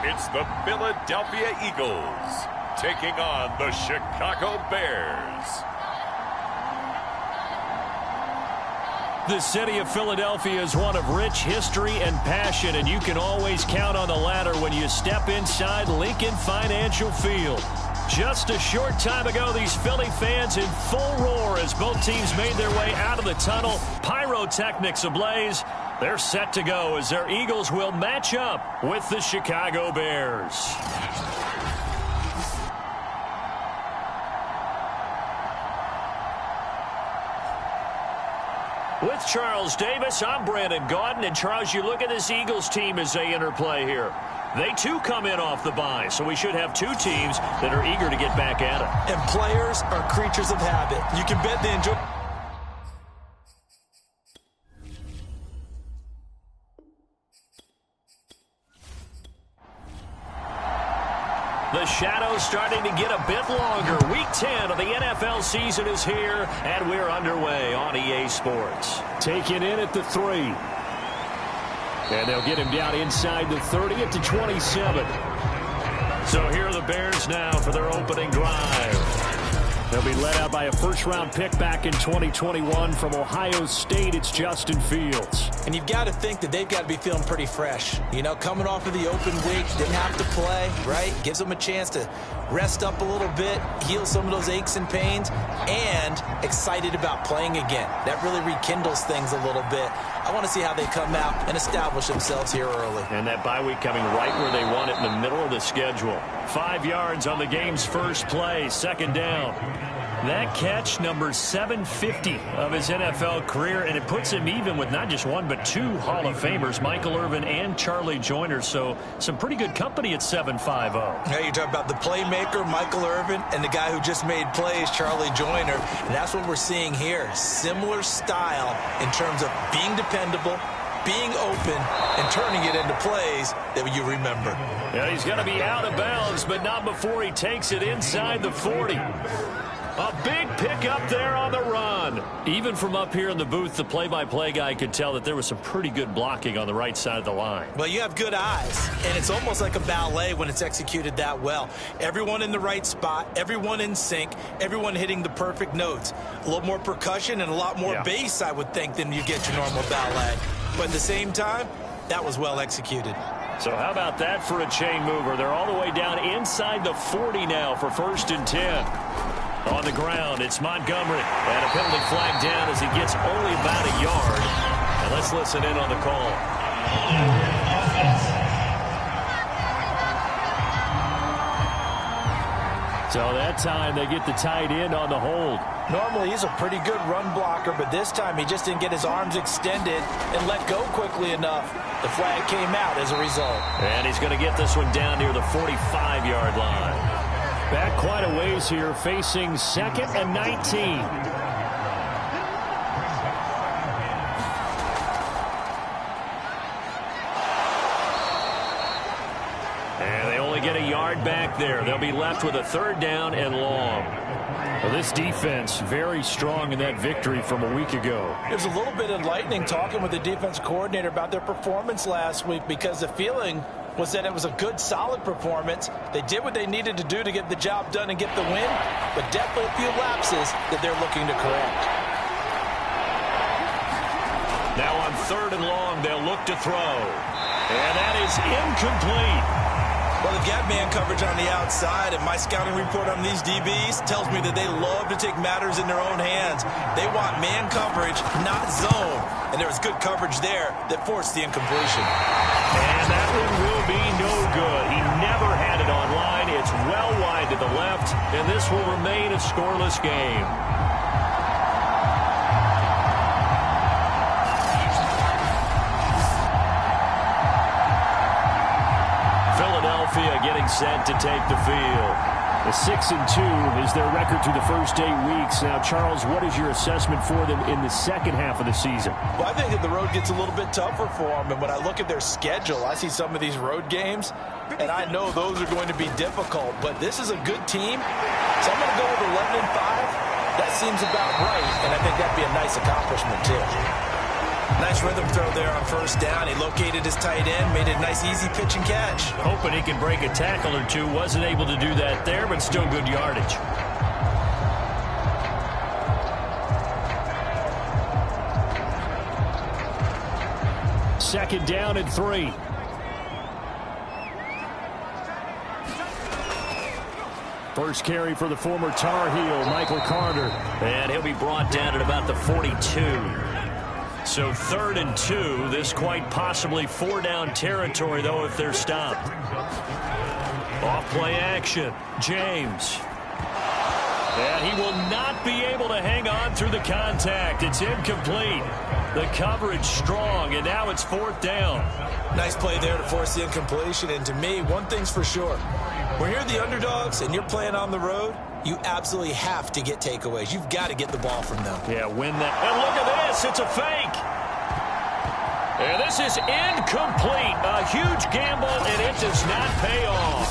it's the Philadelphia Eagles taking on the Chicago Bears. The city of Philadelphia is one of rich history and passion, and you can always count on the latter when you step inside Lincoln Financial Field. Just a short time ago, these Philly fans in full roar as both teams made their way out of the tunnel. Pyrotechnics ablaze. They're set to go as their Eagles will match up with the Chicago Bears. With Charles Davis, I'm Brandon Gaudin. And Charles, you look at this Eagles team as they interplay here. They, too, come in off the bye, so we should have two teams that are eager to get back at it. And players are creatures of habit. You can bet they enjoy. The shadow's starting to get a bit longer. Week 10 of the NFL season is here, and we're underway on EA Sports. Taken in at the 3. And they'll get him down inside the 30 at the 27. So here are the Bears now for their opening drive. They'll be led out by a first-round pick back in 2021 from Ohio State. It's Justin Fields. And you've got to think that they've got to be feeling pretty fresh. You know, coming off of the open week, didn't have to play, right? Gives them a chance to rest up a little bit, heal some of those aches and pains, and excited about playing again. That really rekindles things a little bit. I want to see how they come out and establish themselves here early. And that bye week coming right where they want it in the middle of the schedule. 5 yards on the game's first play, second down. That catch, number 750 of his NFL career, and it puts him even with not just one but two Hall of Famers, Michael Irvin and Charlie Joyner. So some pretty good company at 750. Now you talk about the playmaker, Michael Irvin, and the guy who just made plays, Charlie Joyner. And that's what we're seeing here. Similar style in terms of being dependable, being open, and turning it into plays that you remember. Yeah, he's going to be out of bounds, but not before he takes it inside the 40. A big pickup there on the run. Even from up here in the booth, the play-by-play guy could tell that there was some pretty good blocking on the right side of the line. Well, you have good eyes, and it's almost like a ballet when it's executed that well. Everyone in the right spot, everyone in sync, everyone hitting the perfect notes. A little more percussion and a lot more bass, I would think, than you get your normal ballet. But at the same time, that was well executed. So how about that for a chain mover? They're all the way down inside the 40 now for 1st and 10. On the ground, it's Montgomery. And a penalty flag down as he gets only about a yard. And let's listen in on the call. So that time they get the tight end on the hold. Normally he's a pretty good run blocker, but this time he just didn't get his arms extended and let go quickly enough. The flag came out as a result. And he's going to get this one down near the 45-yard line. Back quite a ways here, facing 2nd and 19. And they only get a yard back there. They'll be left with a 3rd down and long. Well, this defense very strong in that victory from a week ago. It was a little bit enlightening talking with the defense coordinator about their performance last week, because the feeling was that it was a good, solid performance. They did what they needed to do to get the job done and get the win, but definitely a few lapses that they're looking to correct. Now on 3rd and long, they'll look to throw. And that is incomplete. Well, they've got man coverage on the outside, and my scouting report on these DBs tells me that they love to take matters in their own hands. They want man coverage, not zone. And there was good coverage there that forced the incompletion. And that one will be no good. He never had it on line. It's well wide to the left, and this will remain a scoreless game. Philadelphia getting set to take the field. The 6-2 is their record through the first 8 weeks. Now, Charles, what is your assessment for them in the second half of the season? Well, I think that the road gets a little bit tougher for them. And when I look at their schedule, I see some of these road games, and I know those are going to be difficult. But this is a good team, so I'm going to go with 11-5. That seems about right, and I think that'd be a nice accomplishment, too. Nice rhythm throw there on first down. He located his tight end, made it a nice easy pitch and catch. Hoping he can break a tackle or two. Wasn't able to do that there, but still good yardage. Second down and 3. First carry for the former Tar Heel, Michael Carter. And he'll be brought down at about the 42. So 3rd and 2. This quite possibly 4-down territory, though, if they're stopped. Off play action. James. And he will not be able to hang on through the contact. It's incomplete. The coverage strong, and now it's 4th down. Nice play there to force the incompletion. And to me, one thing's for sure. When you're the underdogs and you're playing on the road, you absolutely have to get takeaways. You've got to get the ball from them. Yeah, win that. And look at this. It's a fake. And this is incomplete. A huge gamble, and it does not pay off.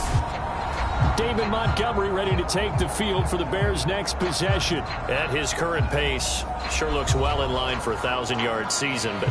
David Montgomery ready to take the field for the Bears' next possession. At his current pace, sure looks well in line for a 1,000-yard season, but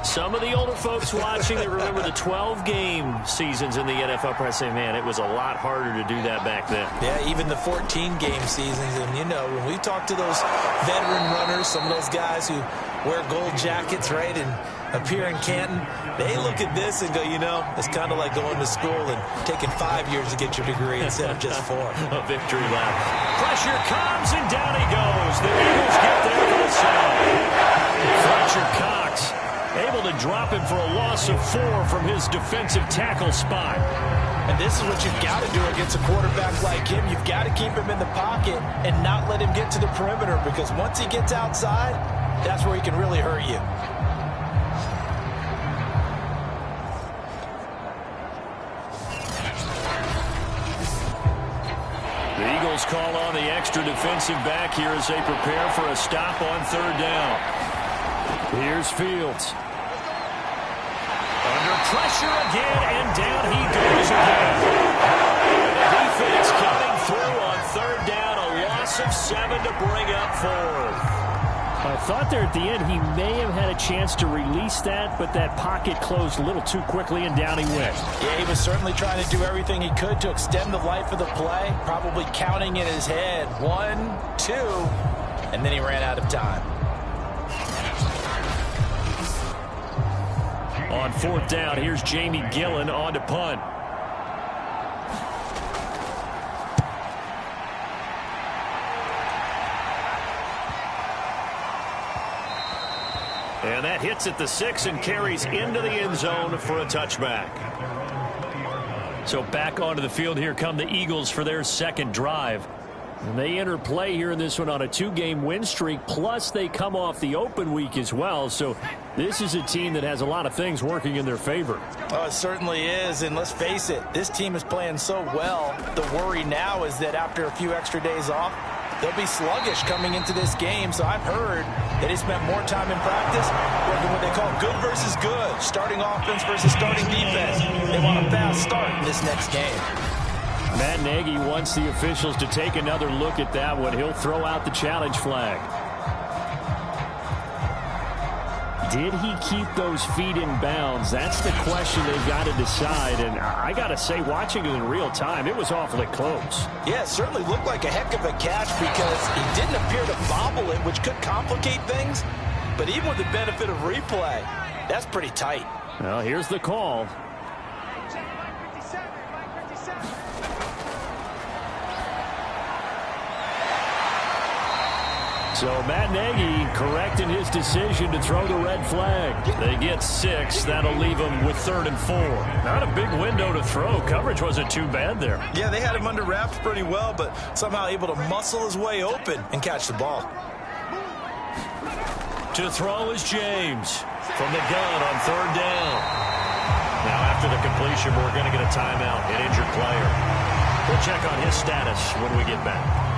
some of the older folks watching that remember the 12-game seasons in the NFL probably say, man, it was a lot harder to do that back then. Yeah, even the 14-game seasons. And, you know, when we talk to those veteran runners, some of those guys who wear gold jackets, right, and appear in Canton, they look at this and go, you know, it's kind of like going to school and taking 5 years to get your degree instead of just 4. A victory lap. Pressure comes, and down he goes. The Eagles get there for the side. Fletcher Cox able to drop him for a loss of 4 from his defensive tackle spot. And this is what you've got to do against a quarterback like him. You've got to keep him in the pocket and not let him get to the perimeter, because once he gets outside, that's where he can really hurt you. The Eagles call on the extra defensive back here as they prepare for a stop on 3rd down. Here's Fields. Under pressure again, and down he goes again. The defense coming through on 3rd down, a loss of 7 to bring up 4th. I thought there at the end he may have had a chance to release that, but that pocket closed a little too quickly, and down he went. Yeah, he was certainly trying to do everything he could to extend the life of the play, probably counting in his head 1, 2, and then he ran out of time. On 4th down, here's Jamie Gillen on to punt. And that hits at the 6 and carries into the end zone for a touchback. So back onto the field here come the Eagles for their 2nd drive. And they enter play here in this one on a 2-game win streak, plus they come off the open week as well. So this is a team that has a lot of things working in their favor. Oh, it certainly is, and let's face it, this team is playing so well. The worry now is that after a few extra days off, they'll be sluggish coming into this game. So I've heard that he spent more time in practice working what they call good versus good, starting offense versus starting defense. They want a fast start in this next game. Matt Nagy wants the officials to take another look at that one. He'll throw out the challenge flag. Did he keep those feet in bounds? That's the question they've got to decide. And I got to say, watching it in real time, it was awfully close. Yeah, it certainly looked like a heck of a catch because he didn't appear to bobble it, which could complicate things. But even with the benefit of replay, that's pretty tight. Well, here's the call. So Matt Nagy correct in his decision to throw the red flag. They get 6. That'll leave them with 3rd and 4. Not a big window to throw. Coverage wasn't too bad there. Yeah, they had him under wraps pretty well, but somehow able to muscle his way open and catch the ball. To throw is James from the gun on 3rd down. Now after the completion, we're going to get a timeout, an injured player. We'll check on his status when we get back.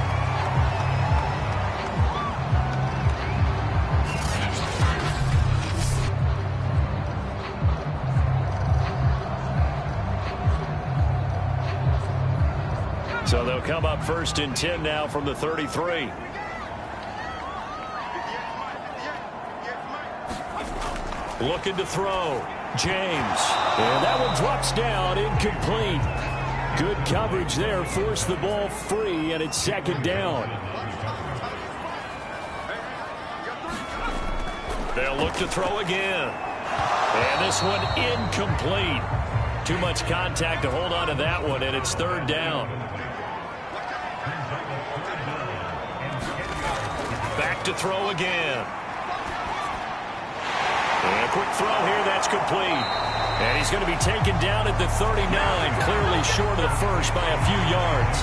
So they'll come up 1st and 10 now from the 33. Looking to throw. James. And that one drops down, incomplete. Good coverage there. Forced the ball free, and it's second down. They'll look to throw again. And this one incomplete. Too much contact to hold on to that one, and it's third down. Back to throw again. And a quick throw here, that's complete. And he's going to be taken down at the 39, clearly short of the first by a few yards.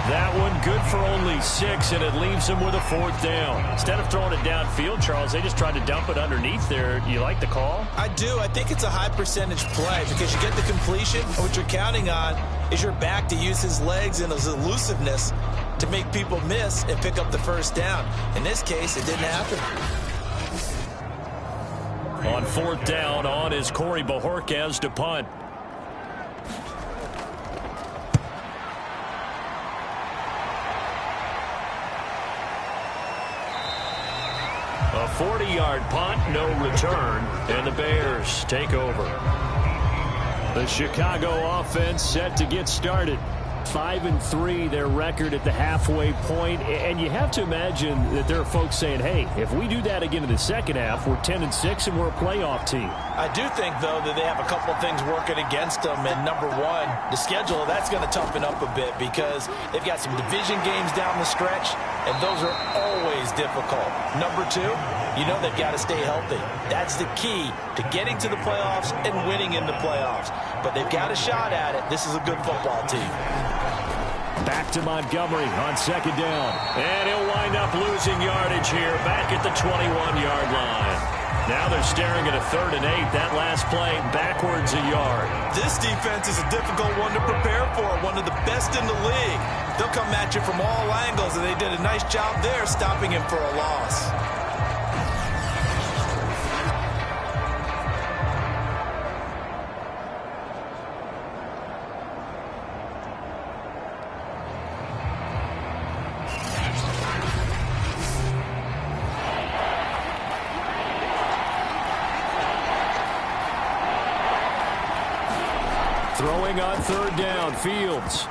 That one good for only 6, and it leaves him with a fourth down. Instead of throwing it downfield, Charles, they just tried to dump it underneath there. You like the call? I do. I think it's a high percentage play because you get the completion, and what you're counting on is your back to use his legs and his elusiveness to make people miss and pick up the first down. In this case, it didn't happen. On fourth down, on is Corey Bojorquez to punt. A 40-yard punt, no return, and the Bears take over. The Chicago offense set to get started. 5-3 their record at the halfway point, and you have to imagine that there are folks saying, hey, if we do that again in the second half, we're 10-6 and we're a playoff team. I do think, though, that they have a couple of things working against them, and number one, the schedule, that's going to toughen up a bit because they've got some division games down the stretch, and those are always difficult. Number two, you know they've got to stay healthy. That's the key to getting to the playoffs and winning in the playoffs. But they've got a shot at it. This is a good football team. Back to Montgomery on second down. And he'll wind up losing yardage here back at the 21-yard line. Now they're staring at a 3rd and 8. That last play backwards a yard. This defense is a difficult one to prepare for, one of the best in the league. They'll come at you from all angles, and they did a nice job there stopping him for a loss. Throwing on third down, Fields.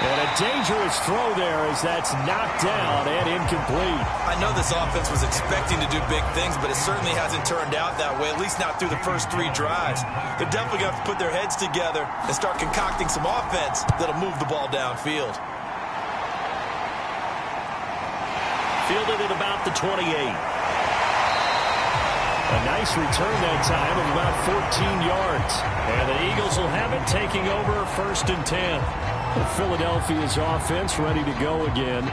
And a dangerous throw there as that's knocked down and incomplete. I know this offense was expecting to do big things, but it certainly hasn't turned out that way, at least not through the first 3 drives. They're definitely going to have to put their heads together and start concocting some offense that'll move the ball downfield. Fielded at about the 28. A nice return that time of about 14 yards. And the Eagles will have it, taking over 1st and 10. Philadelphia's offense ready to go again.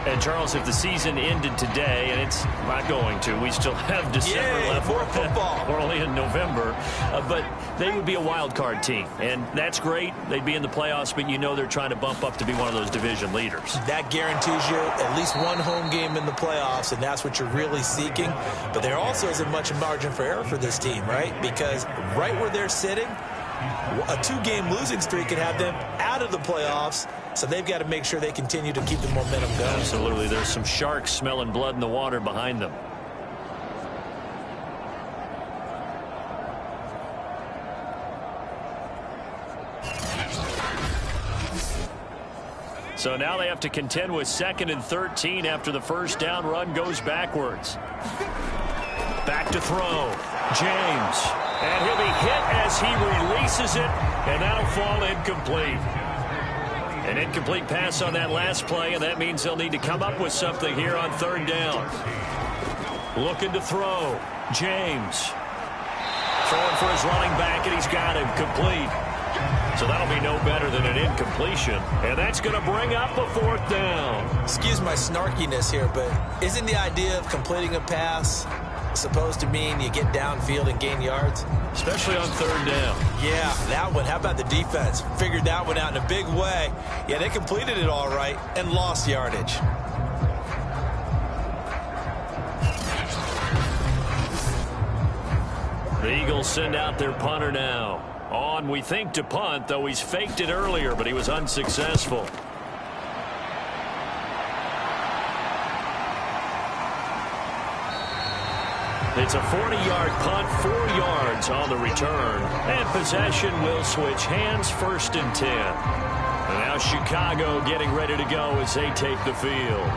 And, Charles, if the season ended today, and it's not going to, we still have December left. More football. We're only in November. But they would be a wild card team. And that's great. They'd be in the playoffs, but you know they're trying to bump up to be one of those division leaders. That guarantees you at least one home game in the playoffs, and that's what you're really seeking. But there also isn't much margin for error for this team, right? Because right where they're sitting, a 2-game losing streak could have them out of the playoffs, so they've got to make sure they continue to keep the momentum going. Absolutely. There's some sharks smelling blood in the water behind them. So now they have to contend with 2nd and 13 after the first down run goes backwards. Back to throw. James. And he'll be hit as he releases it, and that'll fall incomplete. An incomplete pass on that last play, and that means they'll need to come up with something here on 3rd down. Looking to throw. James. Throwing for his running back, and he's got him complete. So that'll be no better than an incompletion, and that's going to bring up a 4th down. Excuse my snarkiness here, but isn't the idea of completing a pass supposed to mean you get downfield and gain yards? Especially on 3rd down. Yeah, that one. How about the defense? Figured that one out in a big way. Yeah, they completed it all right and lost yardage. The Eagles send out their punter now. On, we think, to punt, though he's faked it earlier, but he was unsuccessful. It's a 40-yard punt, 4 yards on the return. And possession will switch hands, 1st and 10. And now Chicago getting ready to go as they take the field.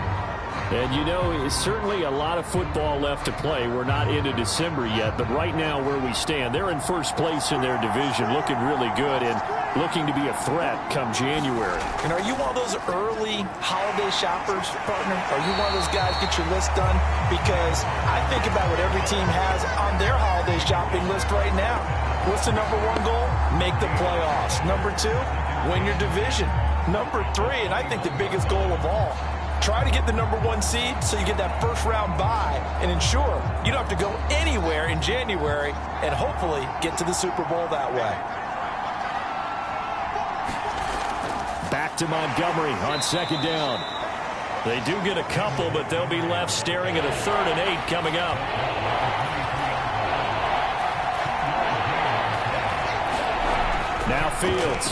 And, you know, it's certainly a lot of football left to play. We're not into December yet, but right now where we stand, they're in first place in their division, looking really good and looking to be a threat come January. And are you one of those early holiday shoppers, partner? Are you one of those guys get your list done? Because I think about what every team has on their holiday shopping list right now. What's the number 1 goal? Make the playoffs. Number 2, win your division. Number 3, and I think the biggest goal of all, try to get the number 1 seed so you get that first-round bye and ensure you don't have to go anywhere in January and hopefully get to the Super Bowl that way. Back to Montgomery on 2nd down. They do get a couple, but they'll be left staring at a 3rd and 8 coming up. Now Fields.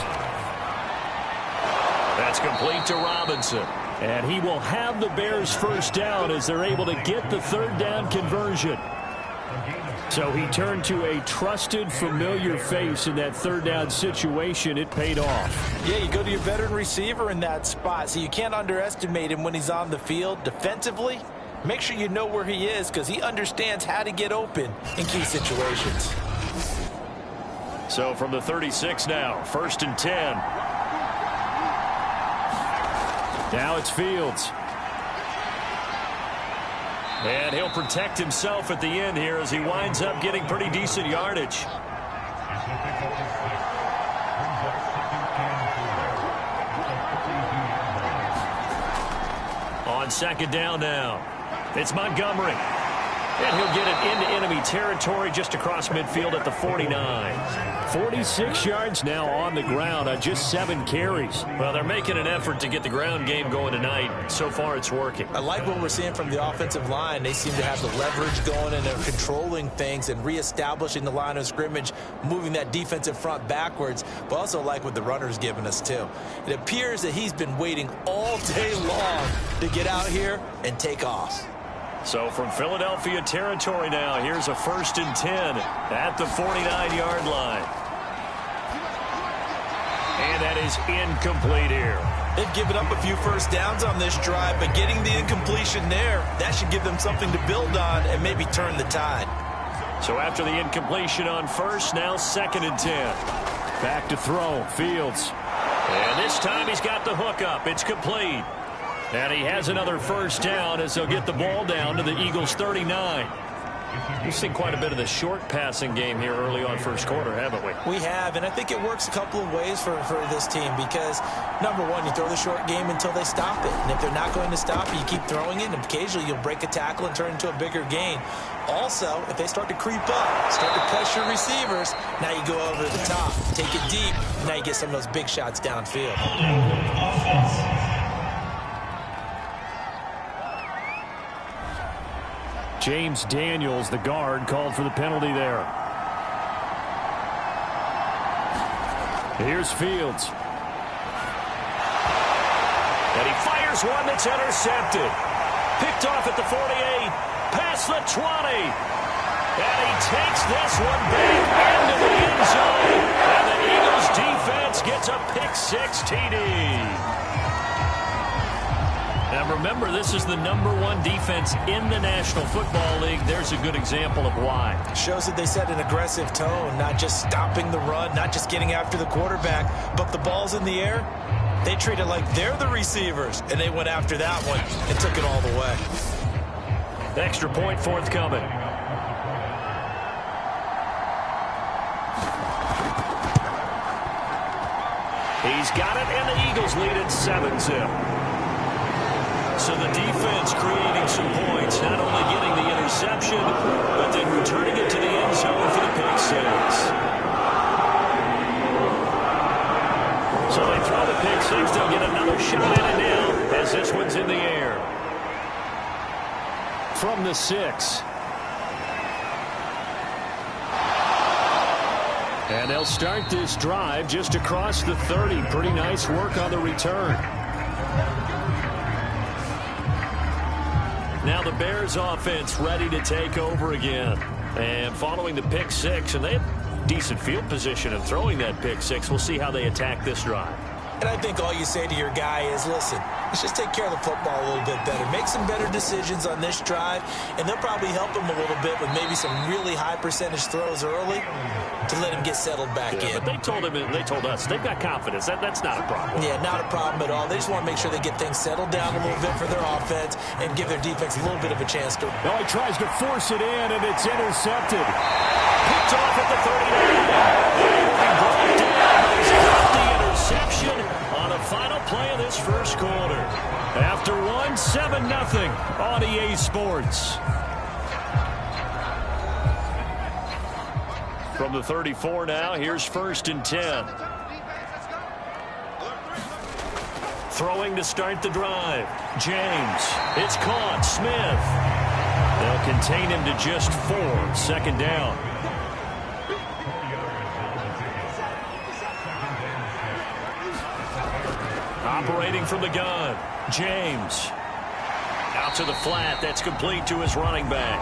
That's complete to Robinson. And he will have the Bears first down as they're able to get the 3rd down conversion. So he turned to a trusted, familiar face in that 3rd down situation. It paid off. Yeah, you go to your veteran receiver in that spot, so you can't underestimate him when he's on the field. Defensively, make sure you know where he is because he understands how to get open in key situations. So from the 36 now, 1st and 10. Now it's Fields. And he'll protect himself at the end here as he winds up getting pretty decent yardage. On 2nd down now, it's Montgomery. And he'll get it into enemy territory just across midfield at the 49. 46 yards now on the ground on just 7 carries. Well, they're making an effort to get the ground game going tonight. So far, it's working. I like what we're seeing from the offensive line. They seem to have the leverage going, and they're controlling things and reestablishing the line of scrimmage, moving that defensive front backwards, but also like what the runner's giving us, too. It appears that he's been waiting all day long to get out here and take off. So from Philadelphia territory now, here's a 1st and 10 at the 49-yard line. And that is incomplete here. They've given up a few first downs on this drive, but getting the incompletion there, that should give them something to build on and maybe turn the tide. So after the incompletion on 1st, now 2nd and 10. Back to throw, Fields. And this time he's got the hook up. It's complete. And he has another first down as they'll get the ball down to the Eagles' 39. We've seen quite a bit of the short passing game here early on 1st quarter, haven't we? We have, and I think it works a couple of ways for this team because, number 1, you throw the short game until they stop it. And if they're not going to stop it, you keep throwing it, and occasionally you'll break a tackle and turn it into a bigger gain. Also, if they start to creep up, start to pressure receivers, now you go over the top, take it deep, and now you get some of those big shots downfield. James Daniels, the guard, called for the penalty there. Here's Fields. And he fires one that's intercepted. Picked off at the 48, past the 20. And he takes this one back into the end zone. And the Eagles defense gets a pick-6 TD. Now remember, this is the #1 defense in the National Football League. There's a good example of why. Shows that they set an aggressive tone, not just stopping the run, not just getting after the quarterback, but the ball's in the air. They treat it like they're the receivers, and they went after that one and took it all the way. Extra point forthcoming. He's got it, and the Eagles lead at 7-0. So the defense creating some points, not only getting the interception, but then returning it to the end zone for the pick-6. So they throw the pick-6. They'll get another shot at it now as this one's in the air. From the 6. And they'll start this drive just across the 30. Pretty nice work on the return. Now the Bears offense ready to take over again. And following the pick six, and they have decent field position of throwing that pick six. We'll see how they attack this drive. And I think all you say to your guy is, listen, let's just take care of the football a little bit better. Make some better decisions on this drive, and they'll probably help him a little bit with maybe some really high percentage throws early to let him get settled back in. But they told him, and they told us, they've got confidence. That's not a problem. Yeah, not a problem at all. They just want to make sure they get things settled down a little bit for their offense and give their defense a little bit of a chance to. Now he tries to force it in, and it's intercepted. Picked off at the 39. Brought down. He's got the interception on a final play of this first quarter. After 7-0 on EA Sports. From the 34 now, here's 1st and 10. Throwing to start the drive. James. It's caught. Smith. They'll contain him to just 4. 2nd down. Operating from the gun. James. Out to the flat. That's complete to his running back.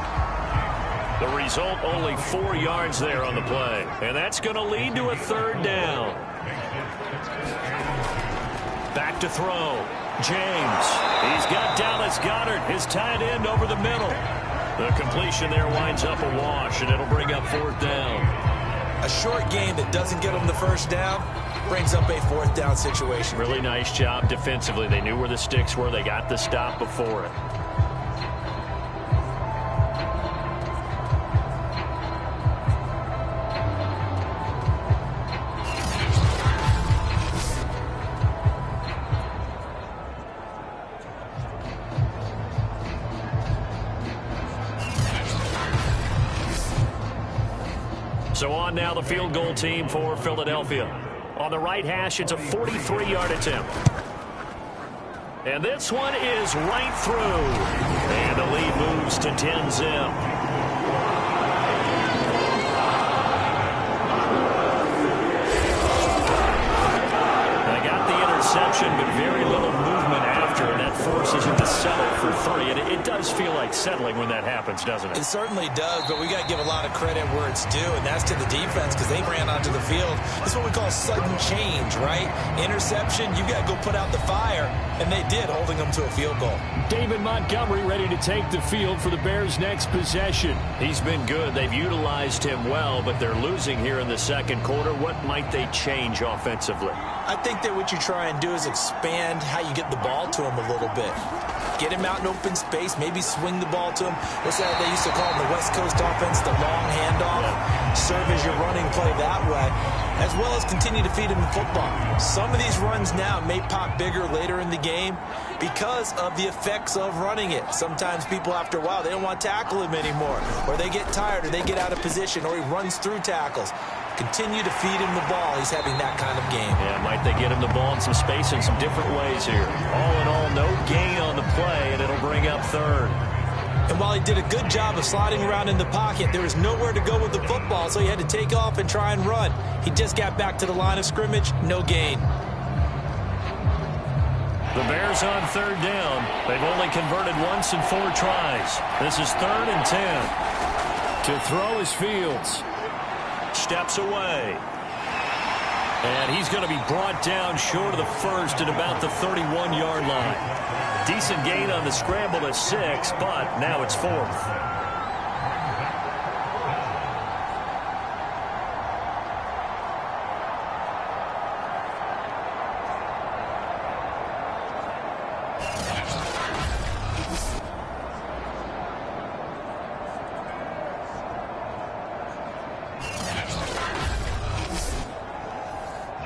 The result, only 4 yards there on the play. And that's going to lead to a 3rd down. Back to throw. James. He's got Dallas Goedert, his tight end, over the middle. The completion there winds up a wash, and it'll bring up 4th down. A short game that doesn't get them the 1st down brings up a 4th down situation. Really nice job defensively. They knew where the sticks were. They got the stop before it. So on now the field goal team for Philadelphia. On the right hash, it's a 43-yard attempt. And this one is right through. And the lead moves to 10-zip. They got the interception, but very little movement after, and that forces him to settle for 3. And it does feel like settling when that happens, doesn't it? It certainly does, but we got to give a lot of credit where it's due, and that's to the defense because they ran onto the field. That's what we call sudden change, right? Interception, you got to go put out the fire, and they did, holding them to a field goal. David Montgomery ready to take the field for the Bears' next possession. He's been good. They've utilized him well, but they're losing here in the 2nd quarter. What might they change offensively? I think that what you try and do is expand how you get the ball to him a little bit. Get him out in open space, maybe swing the ball to him. What's that they used to call in the West Coast offense, the long handoff? Serve as your running play that way, as well as continue to feed him the football. Some of these runs now may pop bigger later in the game because of the effects of running it. Sometimes people, after a while, they don't want to tackle him anymore, or they get tired, or they get out of position, or he runs through tackles. Continue to feed him the ball. He's having that kind of game. Yeah, might they get him the ball in some space in some different ways here. All in all, no gain on the play, and it'll bring up 3rd. And while he did a good job of sliding around in the pocket, there was nowhere to go with the football, so he had to take off and try and run. He just got back to the line of scrimmage, no gain. The Bears on 3rd down. They've only converted once in 4 tries. This is 3rd and 10. To throw is Fields. Steps away. And he's going to be brought down short of the 1st at about the 31-yard line. Decent gain on the scramble at 6, but now it's 4th.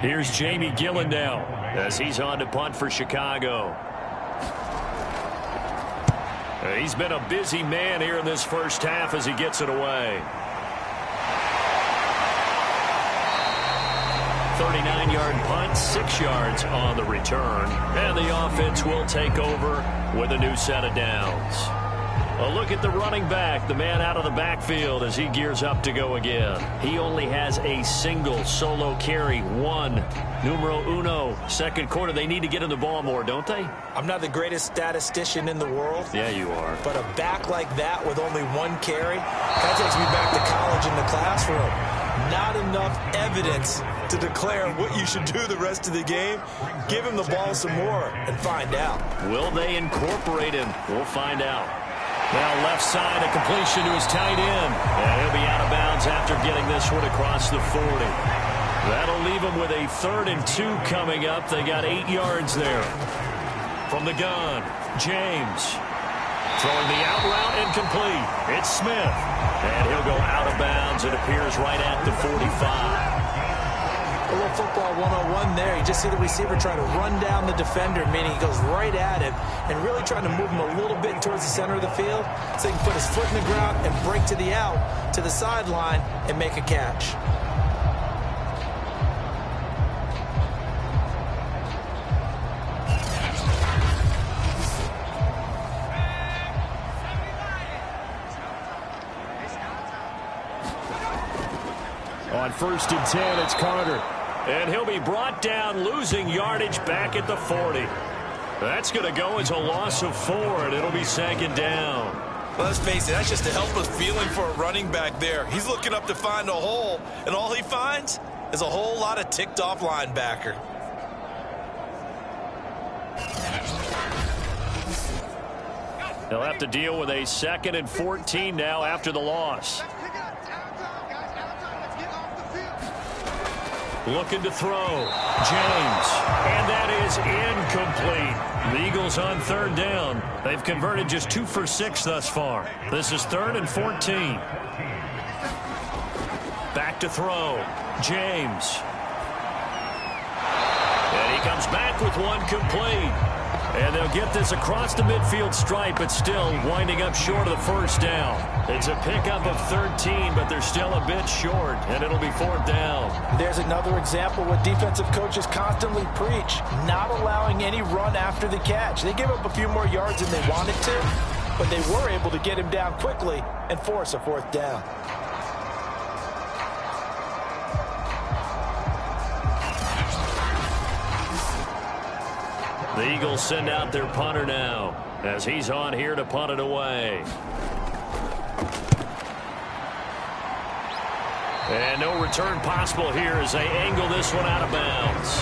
Here's Jamie Gillen now as he's on to punt for Chicago. He's been a busy man here in this first half as he gets it away. 39-yard punt, 6 yards on the return. And the offense will take over with a new set of downs. A look at the running back, the man out of the backfield as he gears up to go again. He only has a single solo carry, 1 Numero uno, second quarter. They need to get in the ball more, don't they? I'm not the greatest statistician in the world. Yeah, you are. But a back like that with only one carry, that takes me back to college in the classroom. Not enough evidence to declare what you should do the rest of the game. Give him the ball some more and find out. Will they incorporate him? We'll find out. Now left side, a completion to his tight end. And he'll be out of bounds after getting this one across the 40. That'll leave him with a 3rd and 2 coming up. They got 8 yards there. From the gun, James. Throwing the out route incomplete. It's Smith. And he'll go out of bounds. It appears right at the 45. A little football 101 there. You just see the receiver trying to run down the defender, meaning he goes right at him and really trying to move him a little bit towards the center of the field so he can put his foot in the ground and break to the out, to the sideline, and make a catch. On 1st and 10, it's Carter. And he'll be brought down, losing yardage back at the 40. That's going to go as a loss of 4, and it'll be 2nd down. Well, let's face it, that's just a helpless feeling for a running back there. He's looking up to find a hole, and all he finds is a whole lot of ticked-off linebacker. They'll have to deal with a 2nd and 14 now after the loss. Looking to throw. James. And that is incomplete. The Eagles on 3rd down. They've converted just 2 for 6 thus far. This is 3rd and 14. Back to throw. James. And he comes back with one complete. And they'll get this across the midfield stripe, but still winding up short of the 1st down. It's a pickup of 13, but they're still a bit short, and it'll be 4th down. There's another example what defensive coaches constantly preach, not allowing any run after the catch. They gave up a few more yards than they wanted to, but they were able to get him down quickly and force a 4th down. The Eagles send out their punter now as he's on here to punt it away. And no return possible here as they angle this one out of bounds.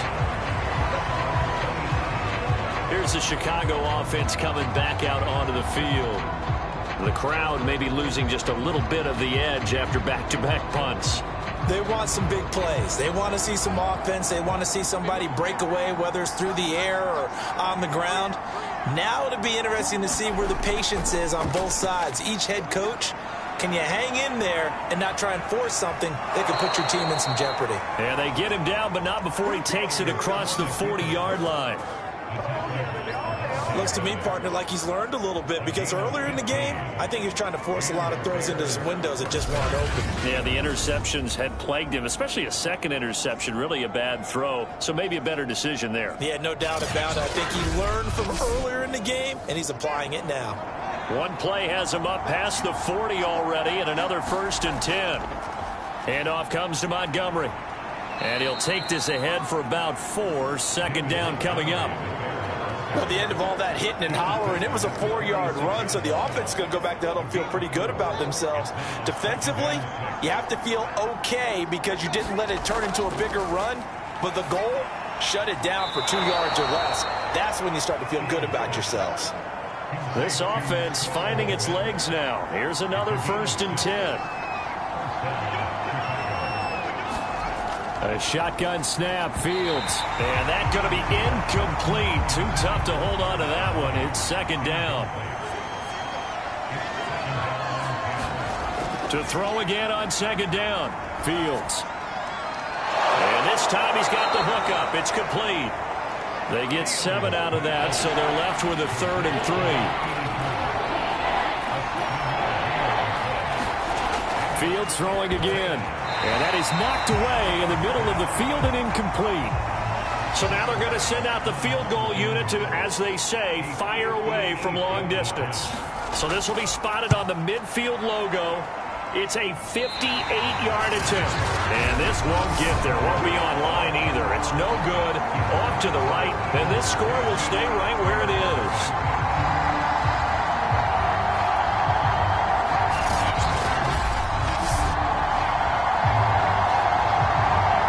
Here's the Chicago offense coming back out onto the field. The crowd may be losing just a little bit of the edge after back-to-back punts. They want some big plays. They want to see some offense. They want to see somebody break away, whether it's through the air or on the ground. Now it'll be interesting to see where the patience is on both sides. Each head coach, can you hang in there and not try and force something that could put your team in some jeopardy? And they get him down, but not before he takes it across the 40-yard line. Looks to me, partner, like he's learned a little bit, because earlier in the game, I think he was trying to force a lot of throws into his windows that just weren't open. Yeah, the interceptions had plagued him, especially a second interception, really a bad throw, so maybe a better decision there. Yeah, no doubt about it. I think he learned from earlier in the game, and he's applying it now. One play has him up past the 40 already, and another 1st and 10. Handoff comes to Montgomery. And he'll take this ahead for about 4. 2nd down coming up. Well, at the end of all that hitting and hollering, it was a 4-yard run, so the offense is going to go back to huddle and feel pretty good about themselves. Defensively, you have to feel okay because you didn't let it turn into a bigger run, but the goal, shut it down for 2 yards or less. That's when you start to feel good about yourselves. This offense finding its legs now. Here's another 1st and 10. A shotgun snap, Fields. And that's going to be incomplete. Too tough to hold on to that one. It's 2nd down. To throw again on 2nd down. Fields. And this time he's got the hook up. It's complete. They get 7 out of that, so they're left with a 3rd and 3. Fields throwing again. And that is knocked away in the middle of the field and incomplete. So now they're going to send out the field goal unit to, as they say, fire away from long distance. So this will be spotted on the midfield logo. It's a 58-yard attempt. And this won't get there. Won't be online either. It's no good. Off to the right. And this score will stay right where it is.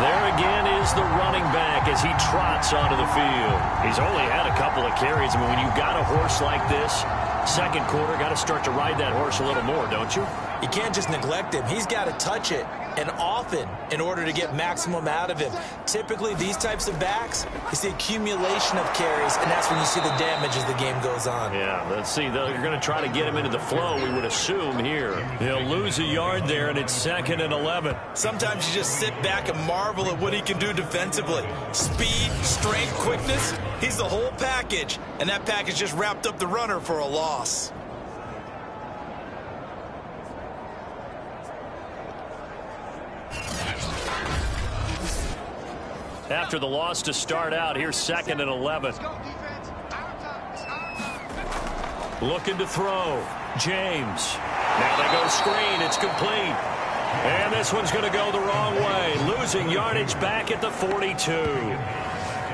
There again is the running back as he trots onto the field. He's only had a couple of carries. I mean, when you've got a horse like this, second quarter, got to start to ride that horse a little more, don't you? You can't just neglect him. He's got to touch it, and often, in order to get maximum out of him. Typically, these types of backs, it's the accumulation of carries, and that's when you see the damage as the game goes on. Yeah, let's see. They're going to try to get him into the flow, we would assume, here. He'll lose a yard there, and it's 2nd and 11. Sometimes you just sit back and marvel at what he can do defensively. Speed, strength, quickness, he's the whole package, and that package just wrapped up the runner for a loss. After the loss to start out, here's 2nd and 11. Looking to throw. James. Now they go screen. It's complete. And this one's going to go the wrong way. Losing yardage back at the 42.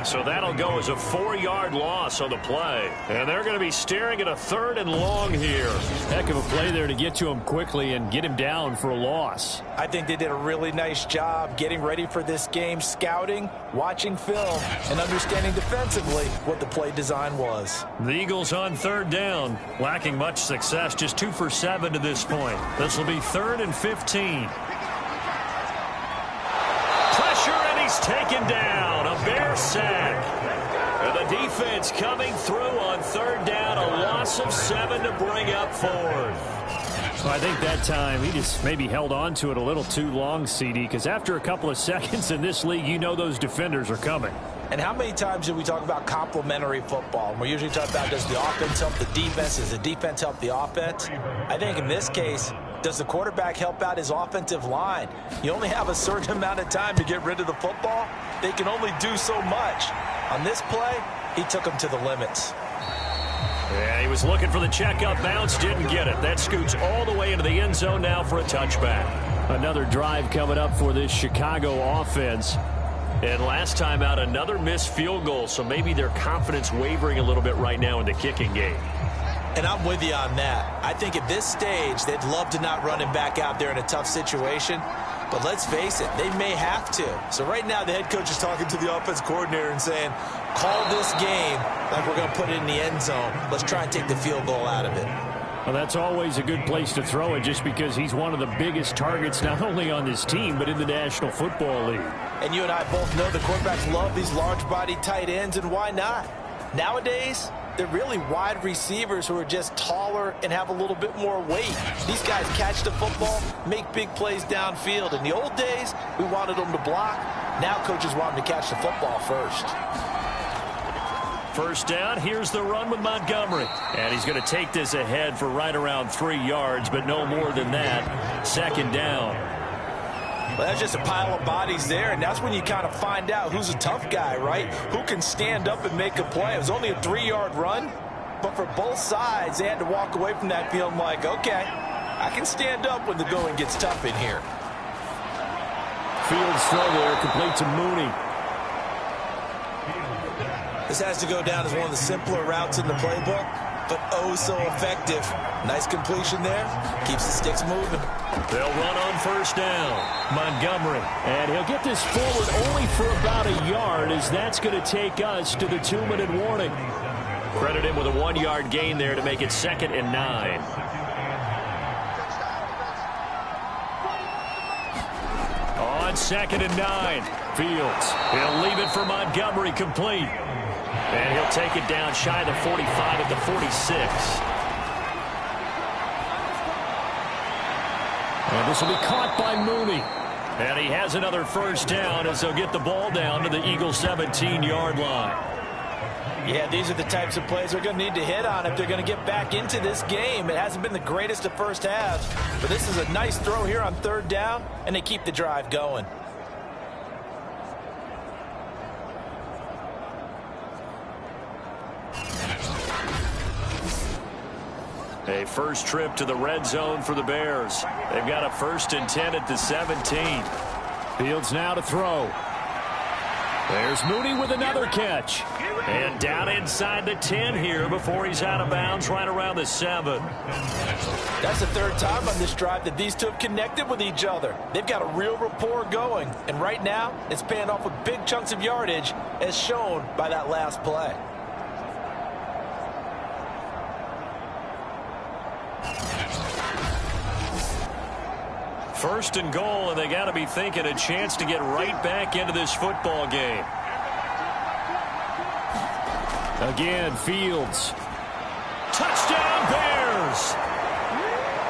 So that'll go as a 4-yard loss on the play. And they're going to be staring at a 3rd and long here. Heck of a play there to get to him quickly and get him down for a loss. I think they did a really nice job getting ready for this game, scouting, watching film, and understanding defensively what the play design was. The Eagles on 3rd down, lacking much success, just 2 for 7 to this point. This will be 3rd and 15. Pressure, and he's taken down. A Bear sack. And the defense coming through on 3rd down. A loss of 7 to bring up 4th. Well, I think that time he just maybe held on to it a little too long, CD, because after a couple of seconds in this league, you know those defenders are coming. And how many times do we talk about complementary football? And we usually talk about, does the offense help the defense? Does the defense help the offense? I think in this case, does the quarterback help out his offensive line? You only have a certain amount of time to get rid of the football. They can only do so much. On this play, he took them to the limits. Yeah, he was looking for the checkup bounce, didn't get it. That scoots all the way into the end zone now for a touchback. Another drive coming up for this Chicago offense. And last time out, another missed field goal, so maybe their confidence wavering a little bit right now in the kicking game. And I'm with you on that. I think at this stage, they'd love to not run him back out there in a tough situation. But let's face it, they may have to. So right now, the head coach is talking to the offense coordinator and saying, call this game like we're going to put it in the end zone. Let's try and take the field goal out of it. Well, that's always a good place to throw it just because he's one of the biggest targets not only on this team but in the National Football League. And you and I both know the quarterbacks love these large-bodied tight ends, and why not? Nowadays, they're really wide receivers who are just taller and have a little bit more weight. These guys catch the football, make big plays downfield. In the old days, we wanted them to block. Now coaches want them to catch the football first. First down, here's the run with Montgomery. And he's going to take this ahead for right around 3 yards, but no more than that. 2nd down. Well, that's just a pile of bodies there, and that's when you kind of find out who's a tough guy, right? Who can stand up and make a play. It was only a 3-yard run, but for both sides, they had to walk away from that feeling like, okay, I can stand up when the going gets tough in here. Fields throw there, complete to Mooney. This has to go down as one of the simpler routes in the playbook, but oh so effective. Nice completion there. Keeps the sticks moving. They'll run on 1st down. Montgomery. And he'll get this forward only for about a yard, as that's going to take us to the 2-minute warning. Credit him with a 1-yard gain there to make it 2nd and 9. On 2nd and 9. Fields. He'll leave it for Montgomery, complete. And he'll take it down shy of the 45 at the 46. And this will be caught by Mooney. And he has another 1st down as they'll get the ball down to the Eagles' 17-yard line. Yeah, these are the types of plays they're going to need to hit on if they're going to get back into this game. It hasn't been the greatest of first halves, but this is a nice throw here on 3rd down, and they keep the drive going. A first trip to the red zone for the Bears. They've got a 1st and 10 at the 17. Fields now to throw. There's Mooney with another catch. And down inside the 10 here before he's out of bounds right around the 7. That's the 3rd time on this drive that these two have connected with each other. They've got a real rapport going. And right now, it's paying off with big chunks of yardage as shown by that last play. First and goal, and they got to be thinking a chance to get right back into this football game. Again, Fields. Touchdown, Bears!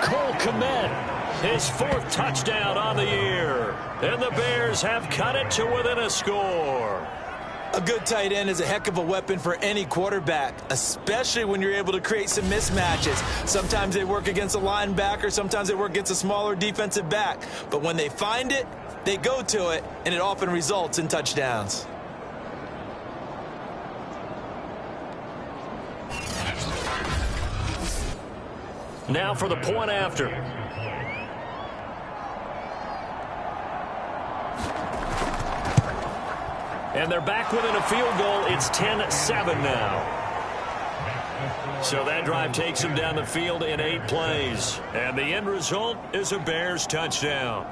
Cole Kmet, his 4th touchdown on the year. And the Bears have cut it to within a score. A good tight end is a heck of a weapon for any quarterback, especially when you're able to create some mismatches. Sometimes they work against a linebacker, sometimes they work against a smaller defensive back. But when they find it, they go to it, and it often results in touchdowns. Now for the point after. And they're back within a field goal. It's 10-7 now. So that drive takes them down the field in 8 plays. And the end result is a Bears touchdown.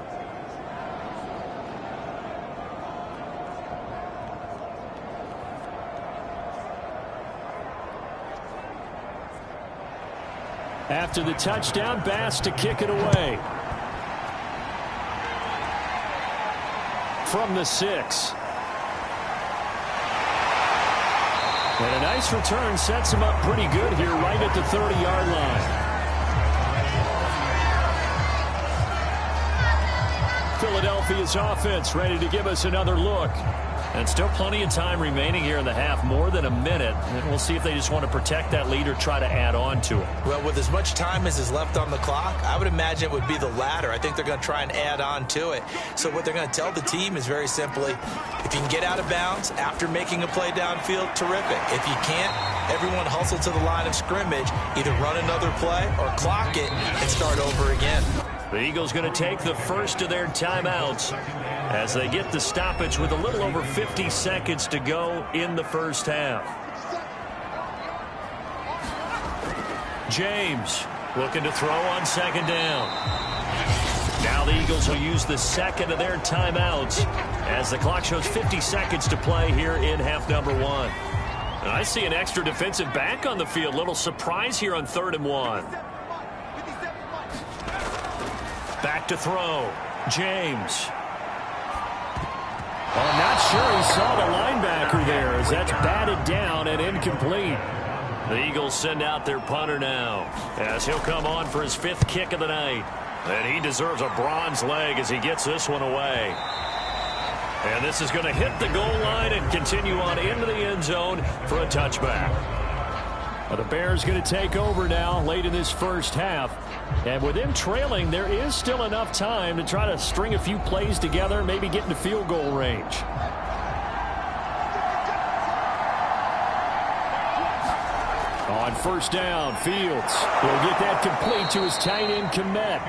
After the touchdown, Bass to kick it away. From the 6. And a nice return sets him up pretty good here right at the 30-yard line. Philadelphia's offense ready to give us another look. And still plenty of time remaining here in the half, more than a minute. And we'll see if they just want to protect that lead or try to add on to it. Well, with as much time as is left on the clock, I would imagine it would be the latter. I think they're going to try and add on to it. So what they're going to tell the team is very simply, if you can get out of bounds after making a play downfield, terrific. If you can't, everyone hustle to the line of scrimmage, either run another play or clock it and start over again. The Eagles going to take the first of their timeouts as they get the stoppage with a little over 50 seconds to go in the first half. James looking to throw on 2nd down. Now the Eagles will use the 2nd of their timeouts as the clock shows 50 seconds to play here in half number 1. And I see an extra defensive back on the field. Little surprise here on 3rd and 1. Back to throw. James. Well, I'm not sure he saw the linebacker there as that's batted down and incomplete. The Eagles send out their punter now as he'll come on for his 5th kick of the night. And he deserves a bronze leg as he gets this one away. And this is going to hit the goal line and continue on into the end zone for a touchback. Well, the Bears going to take over now late in this first half. And with them trailing, there is still enough time to try to string a few plays together, maybe get into field goal range. On 1st down, Fields will get that complete to his tight end, Kmet.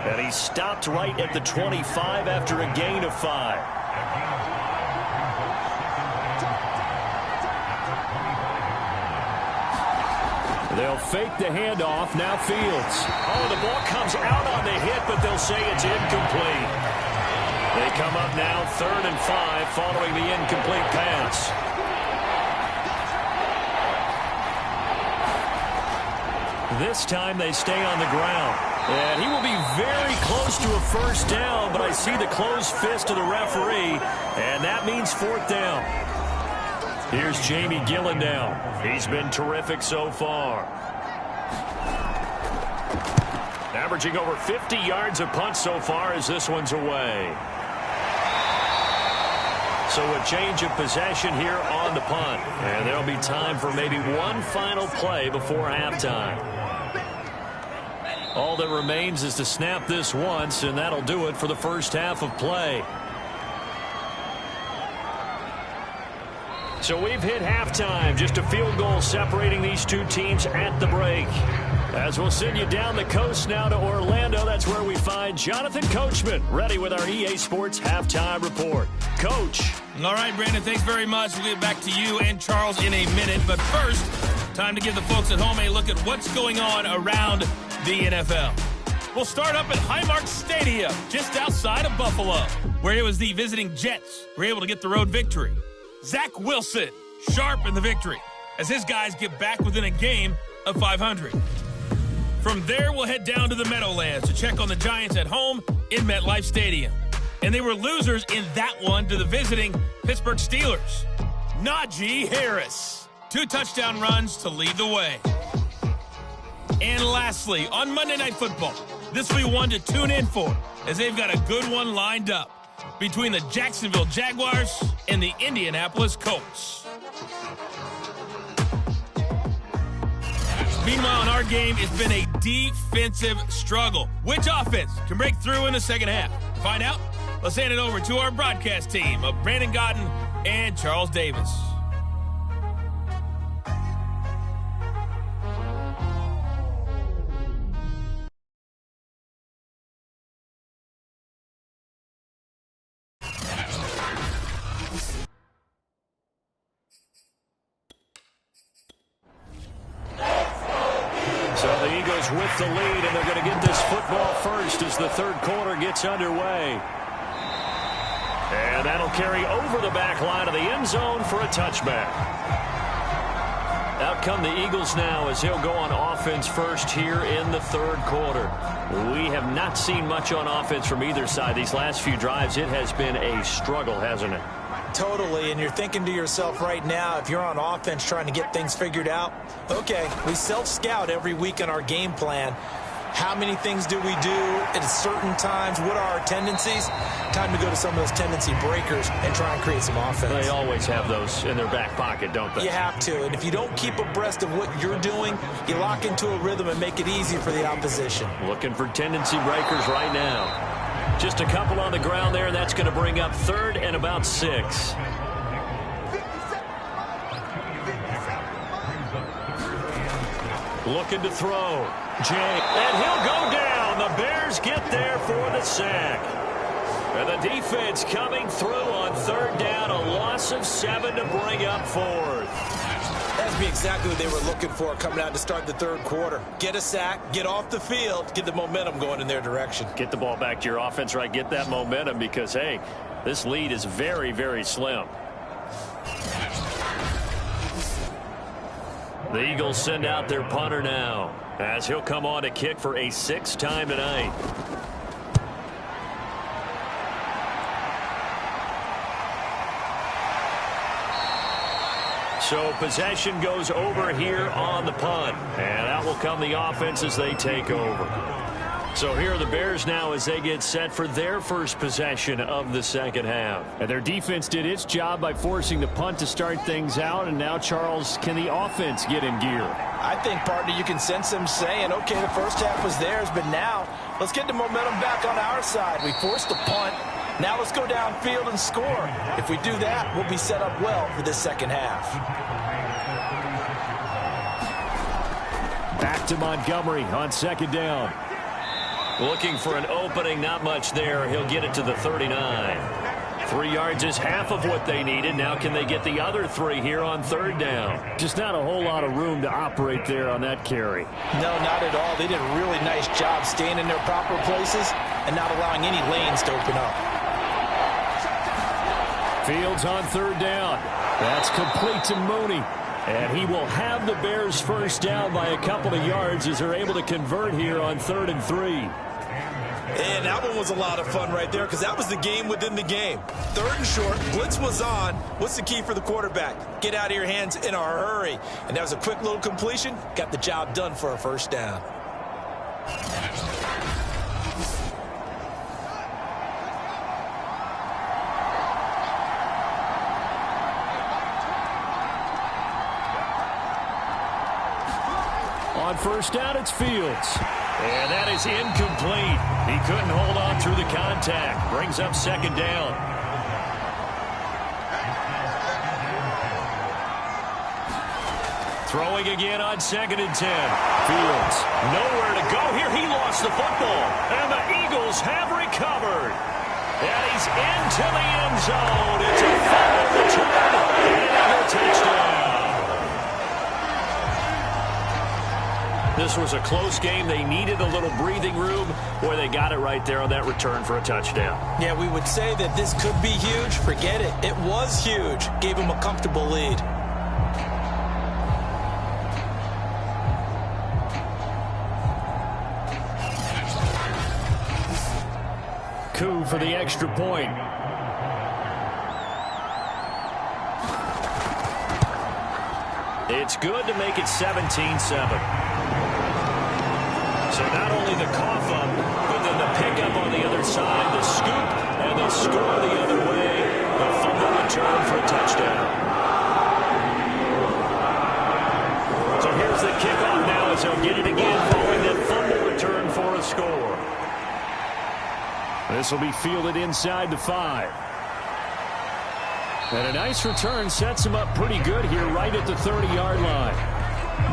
And he stopped right at the 25 after a gain of 5. They'll fake the handoff. Now Fields. Oh, the ball comes out on the hit, but they'll say it's incomplete. They come up now 3rd and 5 following the incomplete pass. This time they stay on the ground. And he will be very close to a 1st down, but I see the closed fist of the referee, and that means 4th down. Here's Jamie Gillen now. He's been terrific so far. Averaging over 50 yards a punt so far as this one's away. So a change of possession here on the punt. And there'll be time for maybe one final play before halftime. All that remains is to snap this once, and that'll do it for the first half of play. So we've hit halftime. Just a field goal separating these two teams at the break. As we'll send you down the coast now to Orlando, that's where we find Jonathan Coachman, ready with our EA Sports Halftime Report. Coach. All right, Brandon, thanks very much. We'll get back to you and Charles in a minute. But first, time to give the folks at home a look at what's going on around the NFL. We'll start up at Highmark Stadium, just outside of Buffalo, where it was the visiting Jets were able to get the road victory. Zach Wilson, sharp in the victory, as his guys get back within a game of 500. From there, we'll head down to the Meadowlands to check on the Giants at home in MetLife Stadium. And they were losers in that one to the visiting Pittsburgh Steelers. Najee Harris, 2 touchdown runs to lead the way. And lastly, on Monday Night Football, this will be one to tune in for, as they've got a good one lined up between the Jacksonville Jaguars and the Indianapolis Colts. Meanwhile, in our game, it's been a defensive struggle. Which offense can break through in the second half? To find out, let's hand it over to our broadcast team of Brandon Gaudin and Charles Davis. So the Eagles with the lead, and they're going to get this football first as the third quarter gets underway. And that'll carry over the back line of the end zone for a touchback. Out come the Eagles now as he'll go on offense first here in the third quarter. We have not seen much on offense from either side these last few drives. It has been a struggle, hasn't it? Totally, and you're thinking to yourself right now, if you're on offense trying to get things figured out, okay, we self-scout every week in our game plan. How many things do we do at certain times? What are our tendencies? Time to go to some of those tendency breakers and try and create some offense. They always have those in their back pocket, don't they? You have to, and if you don't keep abreast of what you're doing, you lock into a rhythm and make it easy for the opposition. Looking for tendency breakers right now. Just a couple on the ground there, and that's going to bring up third and about 6. Looking to throw. Jay, and he'll go down. The Bears get there for the sack. And the defense coming through on third down. A loss of 7 to bring up fourth. That's exactly what they were looking for coming out to start the third quarter. Get a sack, get off the field, get the momentum going in their direction. Get the ball back to your offense, right? Get that momentum because, hey, this lead is very, very slim. The Eagles send out their punter now as he'll come on to kick for a 6th time tonight. So possession goes over here on the punt. And out will come the offense as they take over. So here are the Bears now as they get set for their first possession of the second half. And their defense did its job by forcing the punt to start things out. And now, Charles, can the offense get in gear? I think, partner, you can sense them saying, okay, the first half was theirs, but now let's get the momentum back on our side. We forced the punt. Now let's go downfield and score. If we do that, we'll be set up well for this second half. Back to Montgomery on second down. Looking for an opening, not much there. He'll get it to the 39. 3 yards is half of what they needed. Now can they get the other 3 here on third down? Just not a whole lot of room to operate there on that carry. No, not at all. They did a really nice job staying in their proper places and not allowing any lanes to open up. Fields on third down. That's complete to Mooney. And he will have the Bears first down by a couple of yards as they're able to convert here on 3rd and 3. And that one was a lot of fun right there because that was the game within the game. 3rd and short, blitz was on. What's the key for the quarterback? Get out of your hands in a hurry. And that was a quick little completion. Got the job done for a first down. On first down, it's Fields. And that is incomplete. He couldn't hold on through the contact. Brings up second down. Throwing again on 2nd and 10. Fields, nowhere to go here. He lost the football. And the Eagles have recovered. And he's into the end zone. It's a fumble return and another touchdown. This was a close game. They needed a little breathing room. Boy, they got it right there on that return for a touchdown. Yeah, we would say that this could be huge. Forget it. It was huge. Gave him a comfortable lead. Coup for the extra point. It's good to make it 17-7. So not only the cough up, but then the pickup on the other side, the scoop, and the score the other way. The fumble return for a touchdown. So here's the kickoff now as they'll get it again following that fumble return for a score. This will be fielded inside the 5. And a nice return sets him up pretty good here right at the 30-yard line.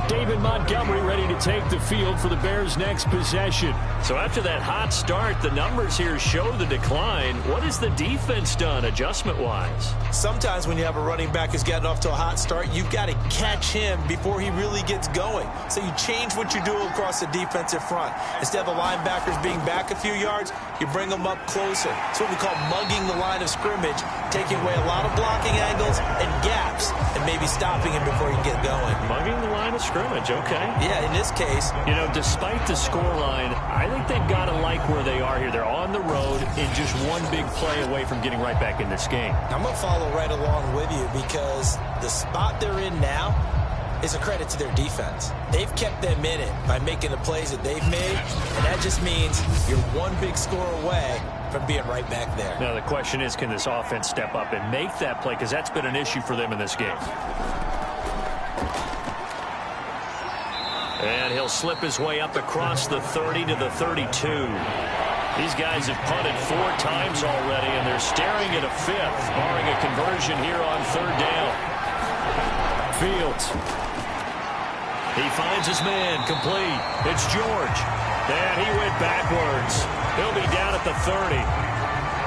David Montgomery ready to take the field for the Bears' next possession. So after that hot start, the numbers here show the decline. What has the defense done adjustment-wise? Sometimes when you have a running back who's getting off to a hot start, you've got to catch him before he really gets going. So you change what you do across the defensive front. Instead of the linebackers being back a few yards, you bring them up closer. It's what we call mugging the line of scrimmage, taking away a lot of blocking angles and gaps, and maybe stopping him before he can get going. Mugging the line of scrimmage, okay. Yeah, in this case. You know, despite the scoreline, I think they've got to like where they are here. They're on the road and just one big play away from getting right back in this game. I'm going to follow right along with you because the spot they're in now is a credit to their defense. They've kept them in it by making the plays that they've made, and that just means you're one big score away from being right back there. Now, the question is, can this offense step up and make that play? Because that's been an issue for them in this game. And he'll slip his way up across the 30 to the 32. These guys have punted 4 times already, and they're staring at a 5th, barring a conversion here on 3rd down. Fields. He finds his man, complete. It's George. And he went backwards. He'll be down at the 30.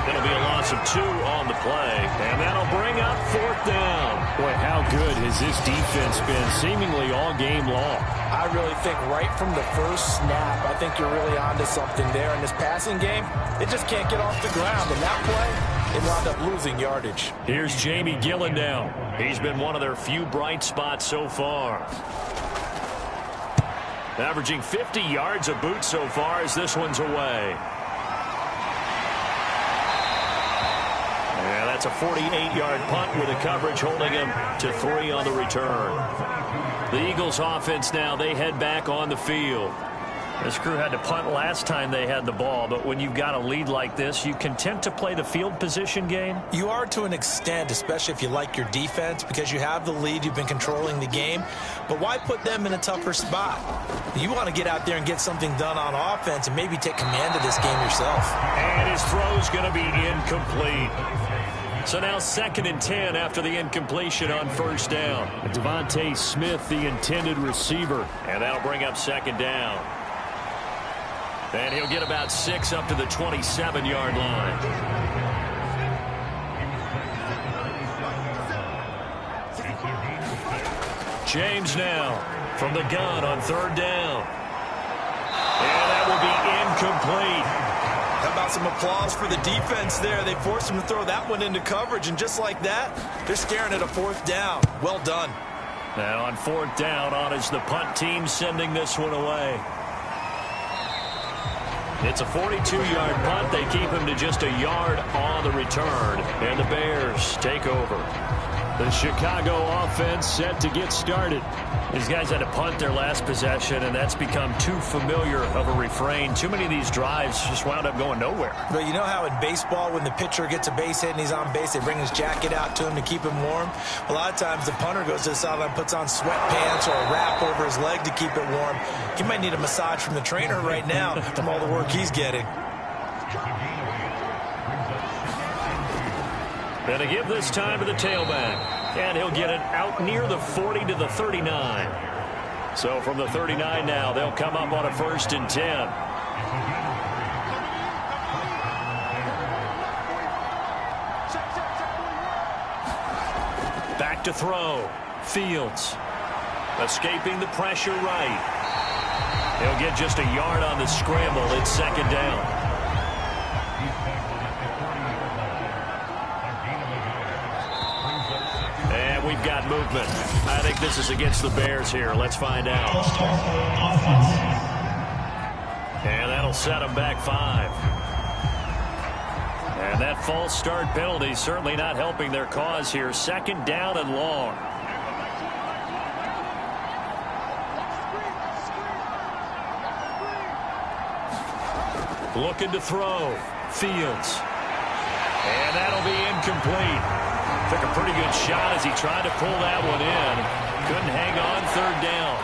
It'll be a loss of 2 on the play, and that'll bring up 4th down. Boy, how good has this defense been seemingly all game long? I really think right from the first snap, I think you're really onto something there. In this passing game, they just can't get off the ground. In that play, they wound up losing yardage. Here's Jamie Gillen now. He's been one of their few bright spots so far. Averaging 50 yards a boot so far as this one's away. Yeah, that's a 48-yard punt with a coverage holding him to 3 on the return. The Eagles offense now, they head back on the field. This crew had to punt last time they had the ball, but when you've got a lead like this, you content to play the field position game? You are to an extent, especially if you like your defense, because you have the lead, you've been controlling the game. But why put them in a tougher spot? You want to get out there and get something done on offense and maybe take command of this game yourself. And his throw's going to be incomplete. So now 2nd and 10 after the incompletion on 1st down. Devontae Smith, the intended receiver. And that'll bring up 2nd down. And he'll get about 6 up to the 27-yard line. James now from the gun on 3rd down. And that will be incomplete. How about some applause for the defense there? They forced him to throw that one into coverage, and just like that, they're staring at a 4th down. Well done. Now on 4th down, on is the punt team sending this one away. It's a 42-yard punt. They keep him to just a yard on the return, and the Bears take over. The Chicago offense set to get started. These guys had to punt their last possession, and that's become too familiar of a refrain. Too many of these drives just wound up going nowhere. But you know how in baseball, when the pitcher gets a base hit and he's on base, they bring his jacket out to him to keep him warm? A lot of times the punter goes to the sideline, puts on sweatpants or a wrap over his leg to keep it warm. He might need a massage from the trainer right now from all the work he's getting. And to give this time to the tailback. And he'll get it out near the 40 to the 39. So from the 39 now, they'll come up on a 1st and 10. Back to throw. Fields. Escaping the pressure right. He'll get just a yard on the scramble. It's 2nd down. And we've got movement. I think this is against the Bears here. Let's find out. And that'll set them back 5. And that false start penalty certainly not helping their cause here. 2nd down and long. Looking to throw. Fields. And that'll be incomplete. Took a pretty good shot as he tried to pull that one in. Couldn't hang on. 3rd down.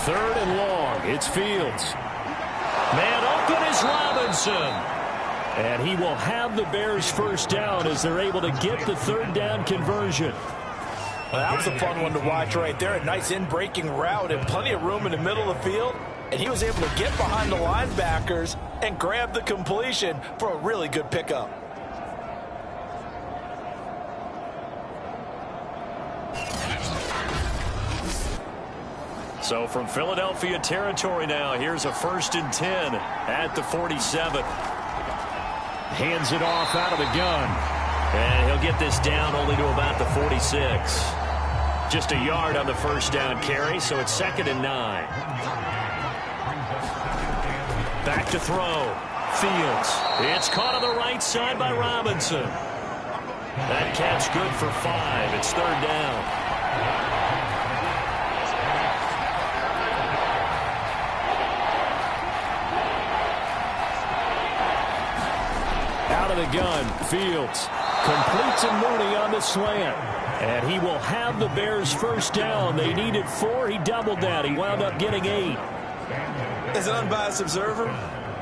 3rd and long. It's Fields. Man open is Robinson. And he will have the Bears 1st down as they're able to get the 3rd down conversion. Well, that was a fun one to watch right there. A nice in-breaking route and plenty of room in the middle of the field. And he was able to get behind the linebackers and grab the completion for a really good pickup. So from Philadelphia territory now, here's a 1st and 10 at the 47. Hands it off out of the gun. And he'll get this down only to about the 46. Just a yard on the 1st down carry, so it's 2nd and 9. Back to throw. Fields. It's caught on the right side by Robinson. That catch good for 5. It's 3rd down. Out of the gun. Fields completes and Mooney on the slant. And he will have the Bears 1st down. They needed 4. He doubled that. He wound up getting 8. As an unbiased observer,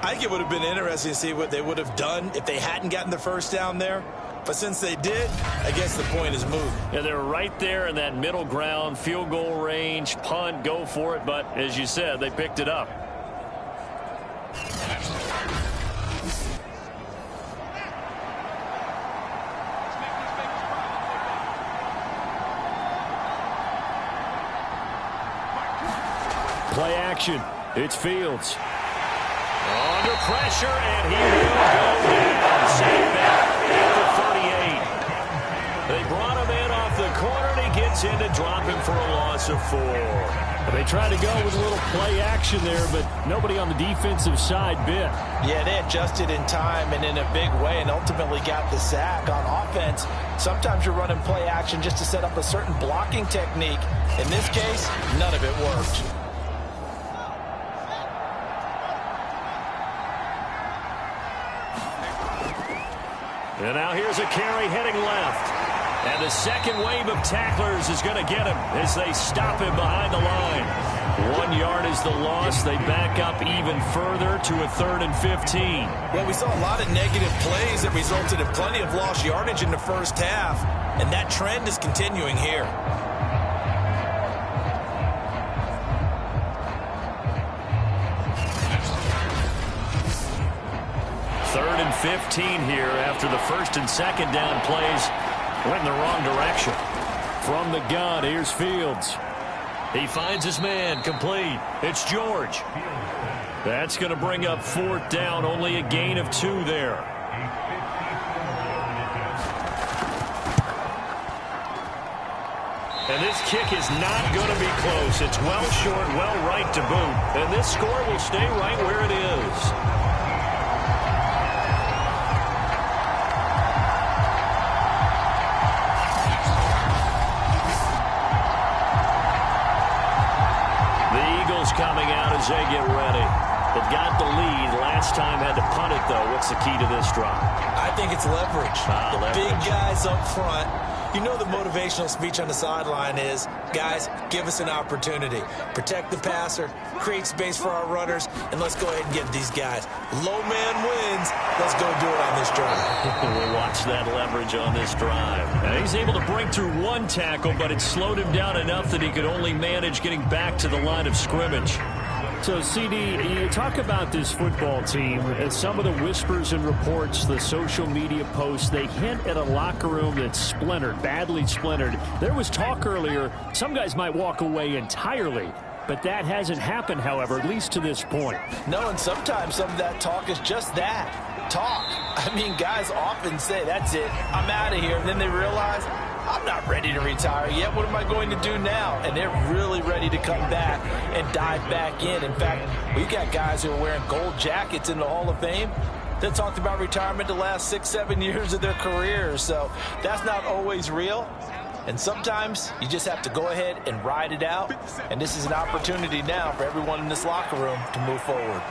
I think it would have been interesting to see what they would have done if they hadn't gotten the 1st down there. But since they did, I guess the point is moot. Yeah, they're right there in that middle ground, field goal range, punt, go for it. But as you said, they picked it up. Play action. It's Fields. Under pressure, and he will go down. Safe back at the 38. They brought him in off the corner, and he gets in to drop him for a loss of 4. They tried to go with a little play action there, but nobody on the defensive side bit. Yeah, they adjusted in time and in a big way and ultimately got the sack. On offense, sometimes you're running play action just to set up a certain blocking technique. In this case, none of it worked. And now here's a carry heading left. And the second wave of tacklers is going to get him as they stop him behind the line. 1 yard is the loss. They back up even further to a 3rd and 15. Well, we saw a lot of negative plays that resulted in plenty of lost yardage in the 1st half. And that trend is continuing here. 3rd and 15 here after the 1st and 2nd down plays went in the wrong direction. From the gun, here's Fields. He finds his man, complete. It's George. That's going to bring up 4th down, only a gain of 2 there. And this kick is not going to be close. It's well short, well right to boot. And this score will stay right where it is. Coming out as they get ready. They've got the lead. Last time had to punt it, though. What's the key to this drive? I think it's leverage. Leverage. Big guys up front You know the motivational speech on the sideline is, guys, give us an opportunity. Protect the passer, create space for our runners, and let's go ahead and get these guys. Low man wins. Let's go do it on this drive. We'll watch that leverage on this drive. And he's able to break through one tackle, but it slowed him down enough that he could only manage getting back to the line of scrimmage. So, CD, you talk about this football team, and some of the whispers and reports, the social media posts, they hint at a locker room that's splintered, badly splintered. There was talk earlier, some guys might walk away entirely, but that hasn't happened, however, at least to this point. No, and sometimes some of that talk is just that, talk. I mean, guys often say, that's it, I'm out of here, and then they realize, I'm not ready to retire yet. What am I going to do now? And they're really ready to come back and dive back in. In fact, we got guys who are wearing gold jackets in the Hall of Fame that talked about retirement the last 6-7 years of their careers. So that's not always real. And sometimes you just have to go ahead and ride it out. And this is an opportunity now for everyone in this locker room to move forward.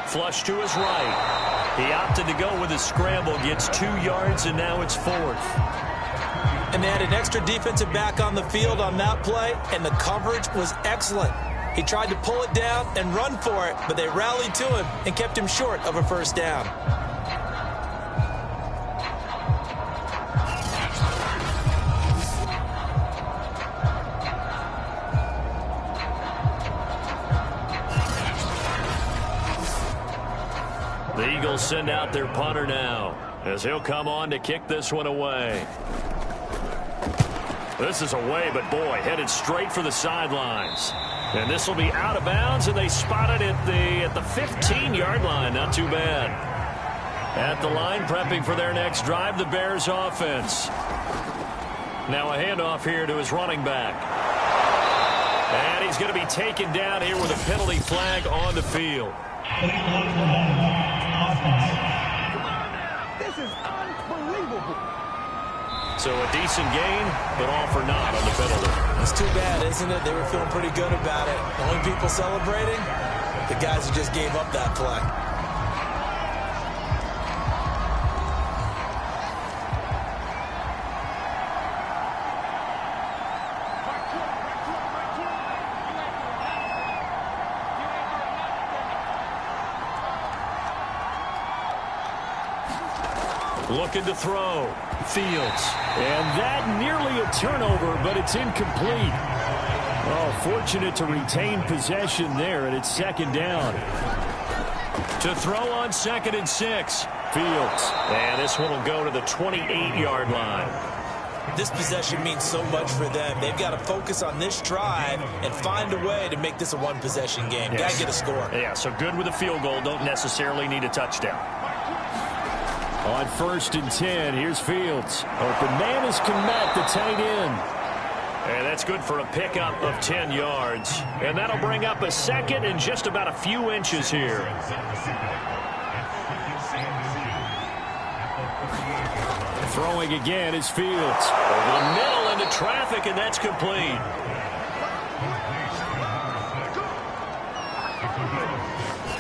Flush to his right. He opted to go with a scramble, gets 2 yards, and now it's 4th. And they had an extra defensive back on the field on that play, and the coverage was excellent. He tried to pull it down and run for it, but they rallied to him and kept him short of a first down. The Eagles send out their punter now, as he'll come on to kick this one away. This is away, but boy, headed straight for the sidelines. And this will be out of bounds, and they spot it at the 15-yard line. Not too bad. At the line, prepping for their next drive, the Bears offense. Now a handoff here to his running back. And he's going to be taken down here with a penalty flag on the field. This is unbelievable. So a decent gain, but all for naught on the penalty. It's too bad, isn't it? They were feeling pretty good about it. The only people celebrating, the guys who just gave up that play. Looking to throw. Fields. And that nearly a turnover, but it's incomplete. Oh, fortunate to retain possession there, and it's second down. To throw on 2nd and 6. Fields. And this one will go to the 28-yard line. This possession means so much for them. They've got to focus on this drive and find a way to make this a one-possession game. Yes. Got to get a score. Yeah, so good with a field goal. Don't necessarily need a touchdown. On 1st and 10, here's Fields. Open man is Kmet, the tight end. And that's good for a pickup of 10 yards. And that'll bring up a 2nd and just about a few inches here. Throwing again is Fields. Over the middle into traffic, and that's complete.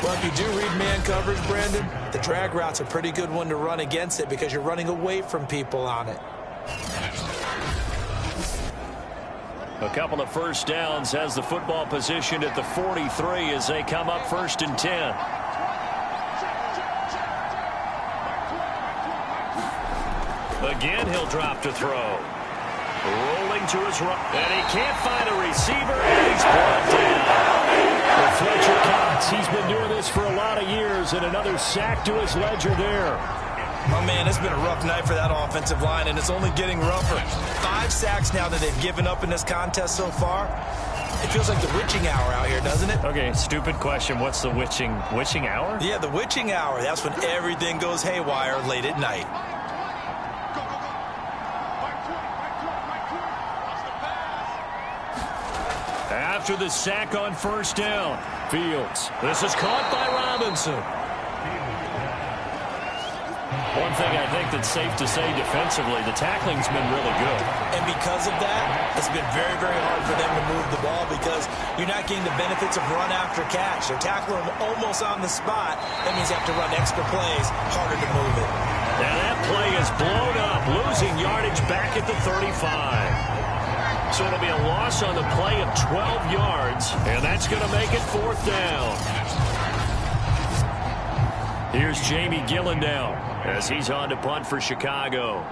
Well, if you do read man coverage, Brandon, the drag route's a pretty good one to run against it because you're running away from people on it. A couple of first downs has the football positioned at the 43 as they come up 1st and 10. Again, he'll drop to throw. Rolling to his right. And he can't find a receiver, and he's brought down. Well, Fletcher Cox, he's been doing this for a lot of years, and another sack to his ledger there. Oh, man, it's been a rough night for that offensive line, and it's only getting rougher. 5 sacks now that they've given up in this contest so far. It feels like the witching hour out here, doesn't it? Okay, stupid question. What's the witching hour? Yeah, the witching hour. That's when everything goes haywire late at night. After the sack on 1st down, Fields. This is caught by Robinson. One thing I think that's safe to say defensively, the tackling's been really good. And because of that, it's been very, very hard for them to move the ball because you're not getting the benefits of run after catch. They're tackling them almost on the spot. That means you have to run extra plays, harder to move it. And that play is blown up, losing yardage back at the 35. So it'll be a loss on the play of 12 yards, and that's going to make it 4th down. Here's Jamie Gillen now as he's on to punt for Chicago.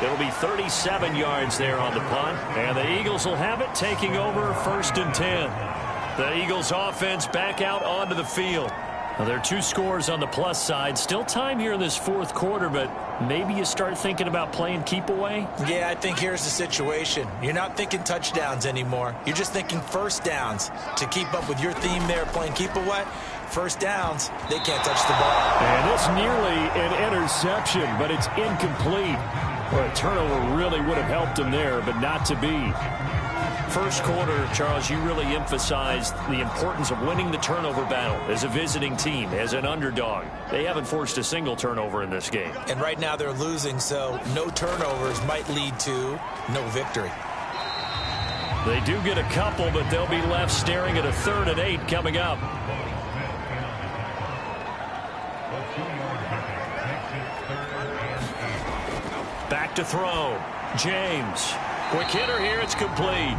It'll be 37 yards there on the punt. And the Eagles will have it, taking over 1st and 10. The Eagles offense back out onto the field. Now, there are 2 scores on the plus side. Still time here in this 4th quarter, but maybe you start thinking about playing keep away? Yeah, I think here's the situation. You're not thinking touchdowns anymore. You're just thinking first downs. To keep up with your theme there, playing keep away, first downs, they can't touch the ball. And it's nearly an interception, but it's incomplete. Well, a turnover really would have helped him there, but not to be. First quarter, Charles, you really emphasized the importance of winning the turnover battle as a visiting team, as an underdog. They haven't forced a single turnover in this game. And right now they're losing, so no turnovers might lead to no victory. They do get a couple, but they'll be left staring at a 3rd and 8 coming up. Back to throw. James. Quick hitter here. It's complete.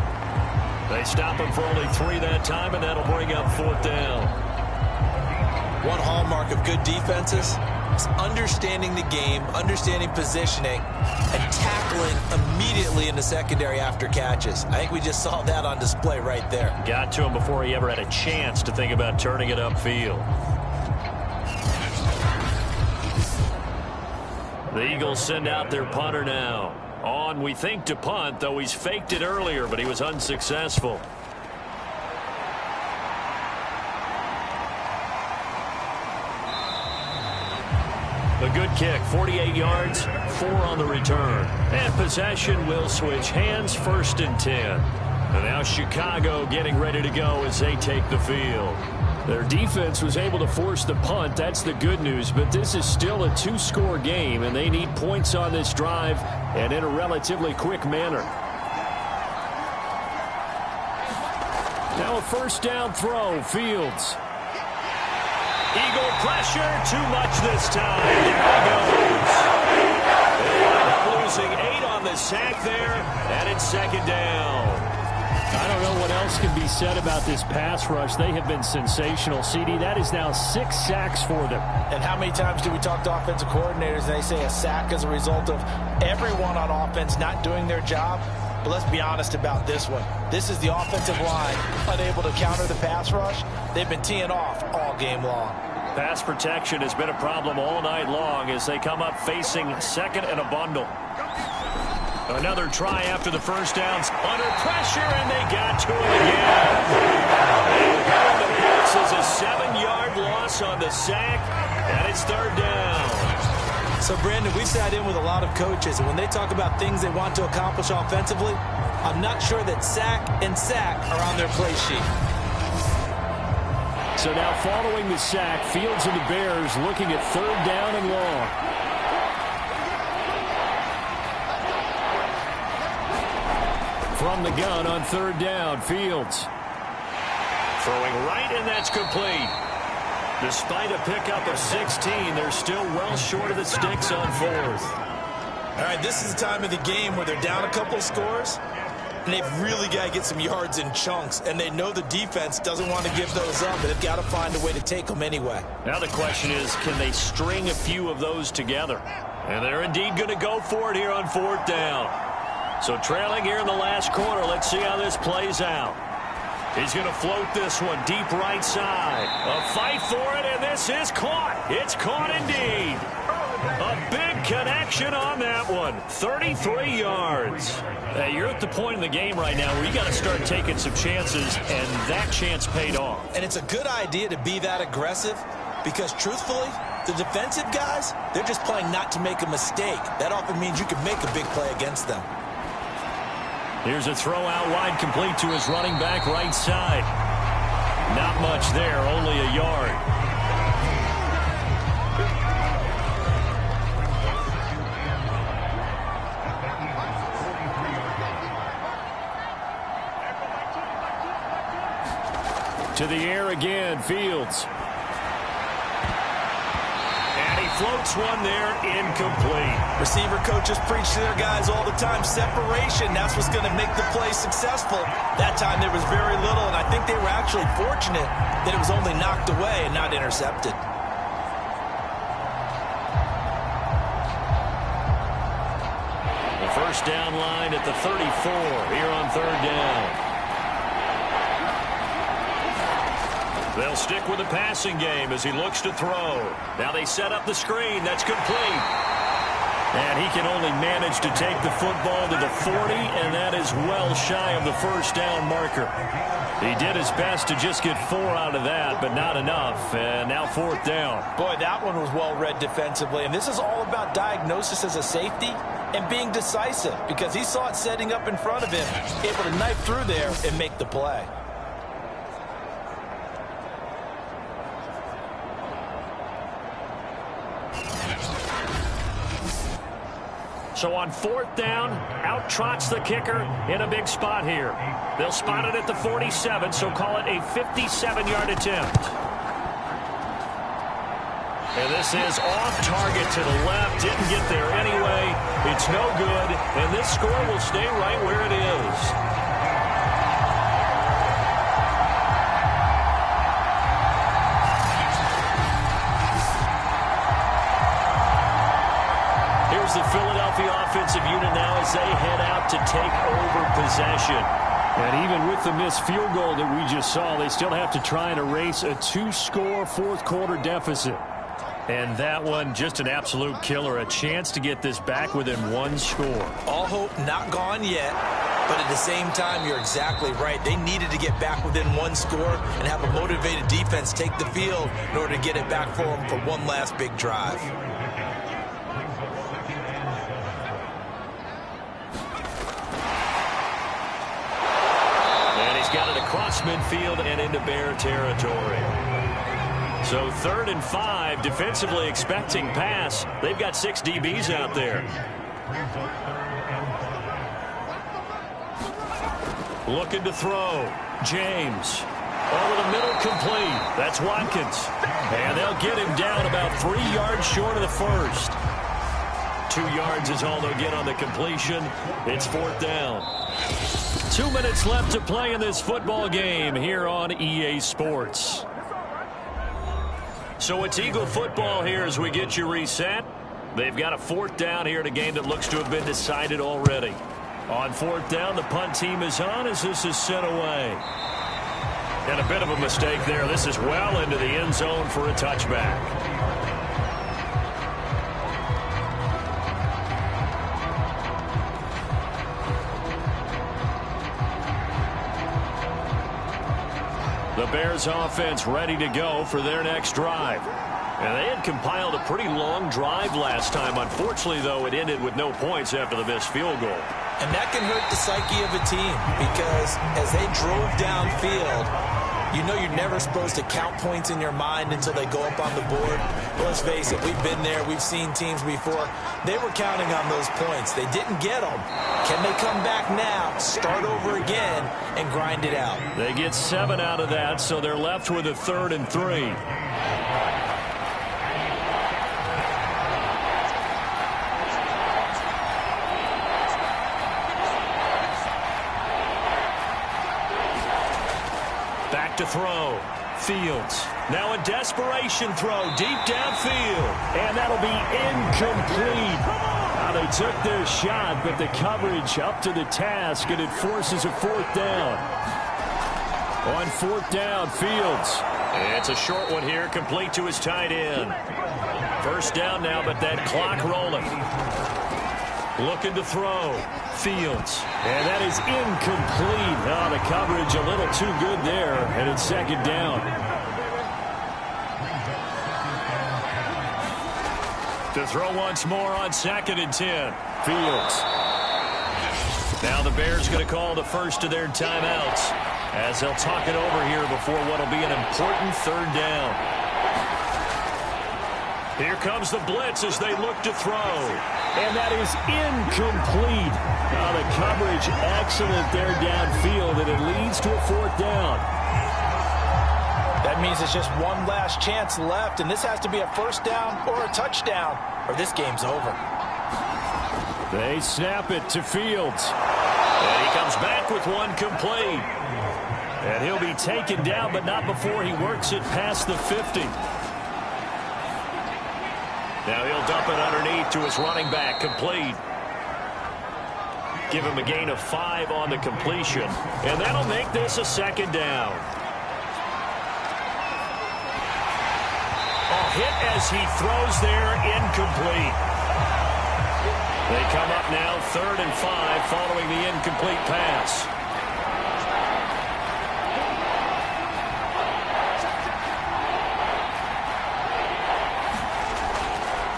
They stop him for only 3 that time, and that'll bring up 4th down. One hallmark of good defenses is understanding the game, understanding positioning, and tackling immediately in the secondary after catches. I think we just saw that on display right there. Got to him before he ever had a chance to think about turning it upfield. The Eagles send out their punter now. On, we think, to punt, though he's faked it earlier, but he was unsuccessful. A good kick, 48 yards, 4 on the return. And possession will switch hands, 1st and 10. And now Chicago getting ready to go as they take the field. Their defense was able to force the punt. That's the good news. But this is still a 2-score game, and they need points on this drive and in a relatively quick manner. Now a 1st down throw. Fields. Eagle pressure. Too much this time. There he goes. They wind up losing 8 on the sack there, and it's 2nd down. I don't know what else can be said about this pass rush. They have been sensational, CD. That is now 6 sacks for them. And how many times do we talk to offensive coordinators and they say a sack as a result of everyone on offense not doing their job? But let's be honest about this one. This is the offensive line unable to counter the pass rush. They've been teeing off all game long. Pass protection has been a problem all night long as they come up facing 2nd and a bundle. Another try after the 1st downs. Under pressure, and they got to him again. This is a 7-yard loss on the sack, and it's 3rd down. So, Brandon, we've sat in with a lot of coaches, and when they talk about things they want to accomplish offensively, I'm not sure that sack and sack are on their play sheet. So now following the sack, Fields and the Bears looking at 3rd down and long. From the gun on 3rd down, Fields. Throwing right, and that's complete. Despite a pickup of 16, they're still well short of the sticks on 4th. All right, this is the time of the game where they're down a couple of scores, and they've really got to get some yards in chunks, and they know the defense doesn't want to give those up, but they've got to find a way to take them anyway. Now the question is, can they string a few of those together? And they're indeed going to go for it here on 4th down. So trailing here in the last quarter, let's see how this plays out. He's going to float this one deep right side. A fight for it, and this is caught. It's caught indeed. A big connection on that one. 33 yards. Hey, you're at the point in the game right now where you got to start taking some chances, and that chance paid off. And it's a good idea to be that aggressive because, truthfully, the defensive guys, they're just playing not to make a mistake. That often means you can make a big play against them. Here's a throw out wide, complete to his running back right side. Not much there, only a yard. To the air again, Fields. And he floats one there, incomplete. Receiver coaches preach to their guys all the time. Separation, that's what's going to make the play successful. That time there was very little, and I think they were actually fortunate that it was only knocked away and not intercepted. The first down line at the 34 here on third down. They'll stick with the passing game as he looks to throw. Now they set up the screen. That's complete. And he can only manage to take the football to the 40, and that is well shy of the first down marker. He did his best to just get 4 out of that, but not enough. And now fourth down. Boy, that one was well read defensively. And this is all about diagnosis as a safety and being decisive, because he saw it setting up in front of him, able to knife through there and make the play. So on fourth down, out trots the kicker in a big spot here. They'll spot it at the 47, so call it a 57-yard attempt. And this is off target to the left. Didn't get there anyway. It's no good, and this score will stay right where it is. The Philadelphia offensive unit now as they head out to take over possession. And even with the missed field goal that we just saw, they still have to try and erase a 2-score fourth-quarter deficit. And that one, just an absolute killer. A chance to get this back within 1 score. All hope not gone yet, but at the same time, you're exactly right. They needed to get back within 1 score and have a motivated defense take the field in order to get it back for them for one last big drive. Across midfield and into Bear territory. So 3rd and 5, defensively expecting pass. They've got 6 DBs out there. Looking to throw. James. Over the middle, complete. That's Watkins. And they'll get him down about 3 yards short of the first. 2 yards is all they'll get on the completion. It's fourth down. 2 minutes left to play in this football game here on EA Sports. So it's Eagle football here as we get you reset. They've got a fourth down here in a game that looks to have been decided already. On fourth down, the punt team is on as this is sent away. And a bit of a mistake there. This is well into the end zone for a touchback. The Bears offense ready to go for their next drive. And they had compiled a pretty long drive last time. Unfortunately, though, it ended with no points after the missed field goal. And that can hurt the psyche of a team, because as they drove downfield, you know you're never supposed to count points in your mind until they go up on the board. But let's face it, we've been there. We've seen teams before. They were counting on those points. They didn't get them. Can they come back now, start over again, and grind it out? They get 7 out of that, so they're left with a 3rd and 3. Back to throw. Fields. Now a desperation throw deep downfield. And that'll be incomplete. Now they took their shot, but the coverage up to the task, and it forces a fourth down. On fourth down, Fields. It's a short one here, complete to his tight end. First down now, but that clock rolling. Looking to throw. Fields. And that is incomplete. Oh, the coverage a little too good there, and it's second down. To throw once more on 2nd and 10. Fields. Now the Bears going to call the first of their timeouts as they'll talk it over here before what will be an important third down. Here comes the blitz as they look to throw. And that is incomplete. Now the coverage excellent there downfield, and it leads to a fourth down. means it's just one last chance left, and this has to be a first down or a touchdown, or this game's over. They snap it to Fields. And he comes back with one complete. And he'll be taken down, but not before he works it past the 50. Now he'll dump it underneath to his running back, complete. Give him a gain of 5 on the completion. And that'll make this a second down. A hit as he throws there, incomplete. They come up now 3rd and 5 following the incomplete pass.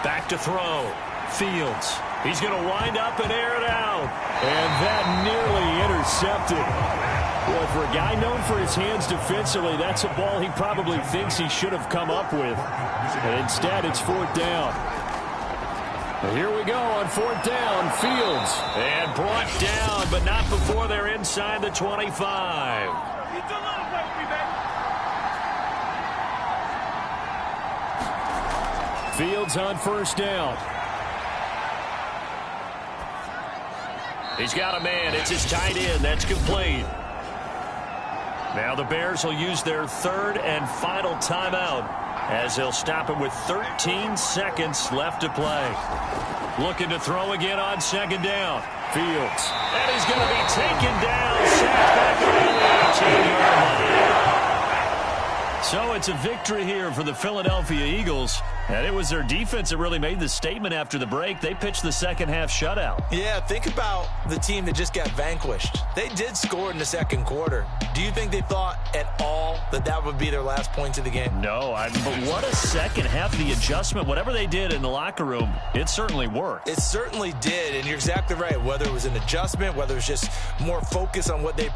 Back to throw. Fields. He's going to wind up and air it out. And that nearly intercepted. Boy, for a guy known for his hands defensively, that's a ball he probably thinks he should have come up with. And instead, it's 4th down. Here we go on 4th down. Fields. And brought down, but not before they're inside the 25. Fields on 1st down. He's got a man. It's his tight end. That's complete. Now the Bears will use their 3rd and final timeout as they'll stop him with 13 seconds left to play. Looking to throw again on 2nd down. Fields. And he's going to be taken down. Sacked back around the 18-yard line. So it's a victory here for the Philadelphia Eagles. And it was their defense that really made the statement after the break. They pitched the second half shutout. Yeah, think about the team that just got vanquished. They did score in the 2nd quarter. Do you think they thought at all that that would be their last points of the game? No, but what a second half. The adjustment, whatever they did in the locker room, it certainly worked. It certainly did, and you're exactly right. Whether it was an adjustment, whether it was just more focus on what they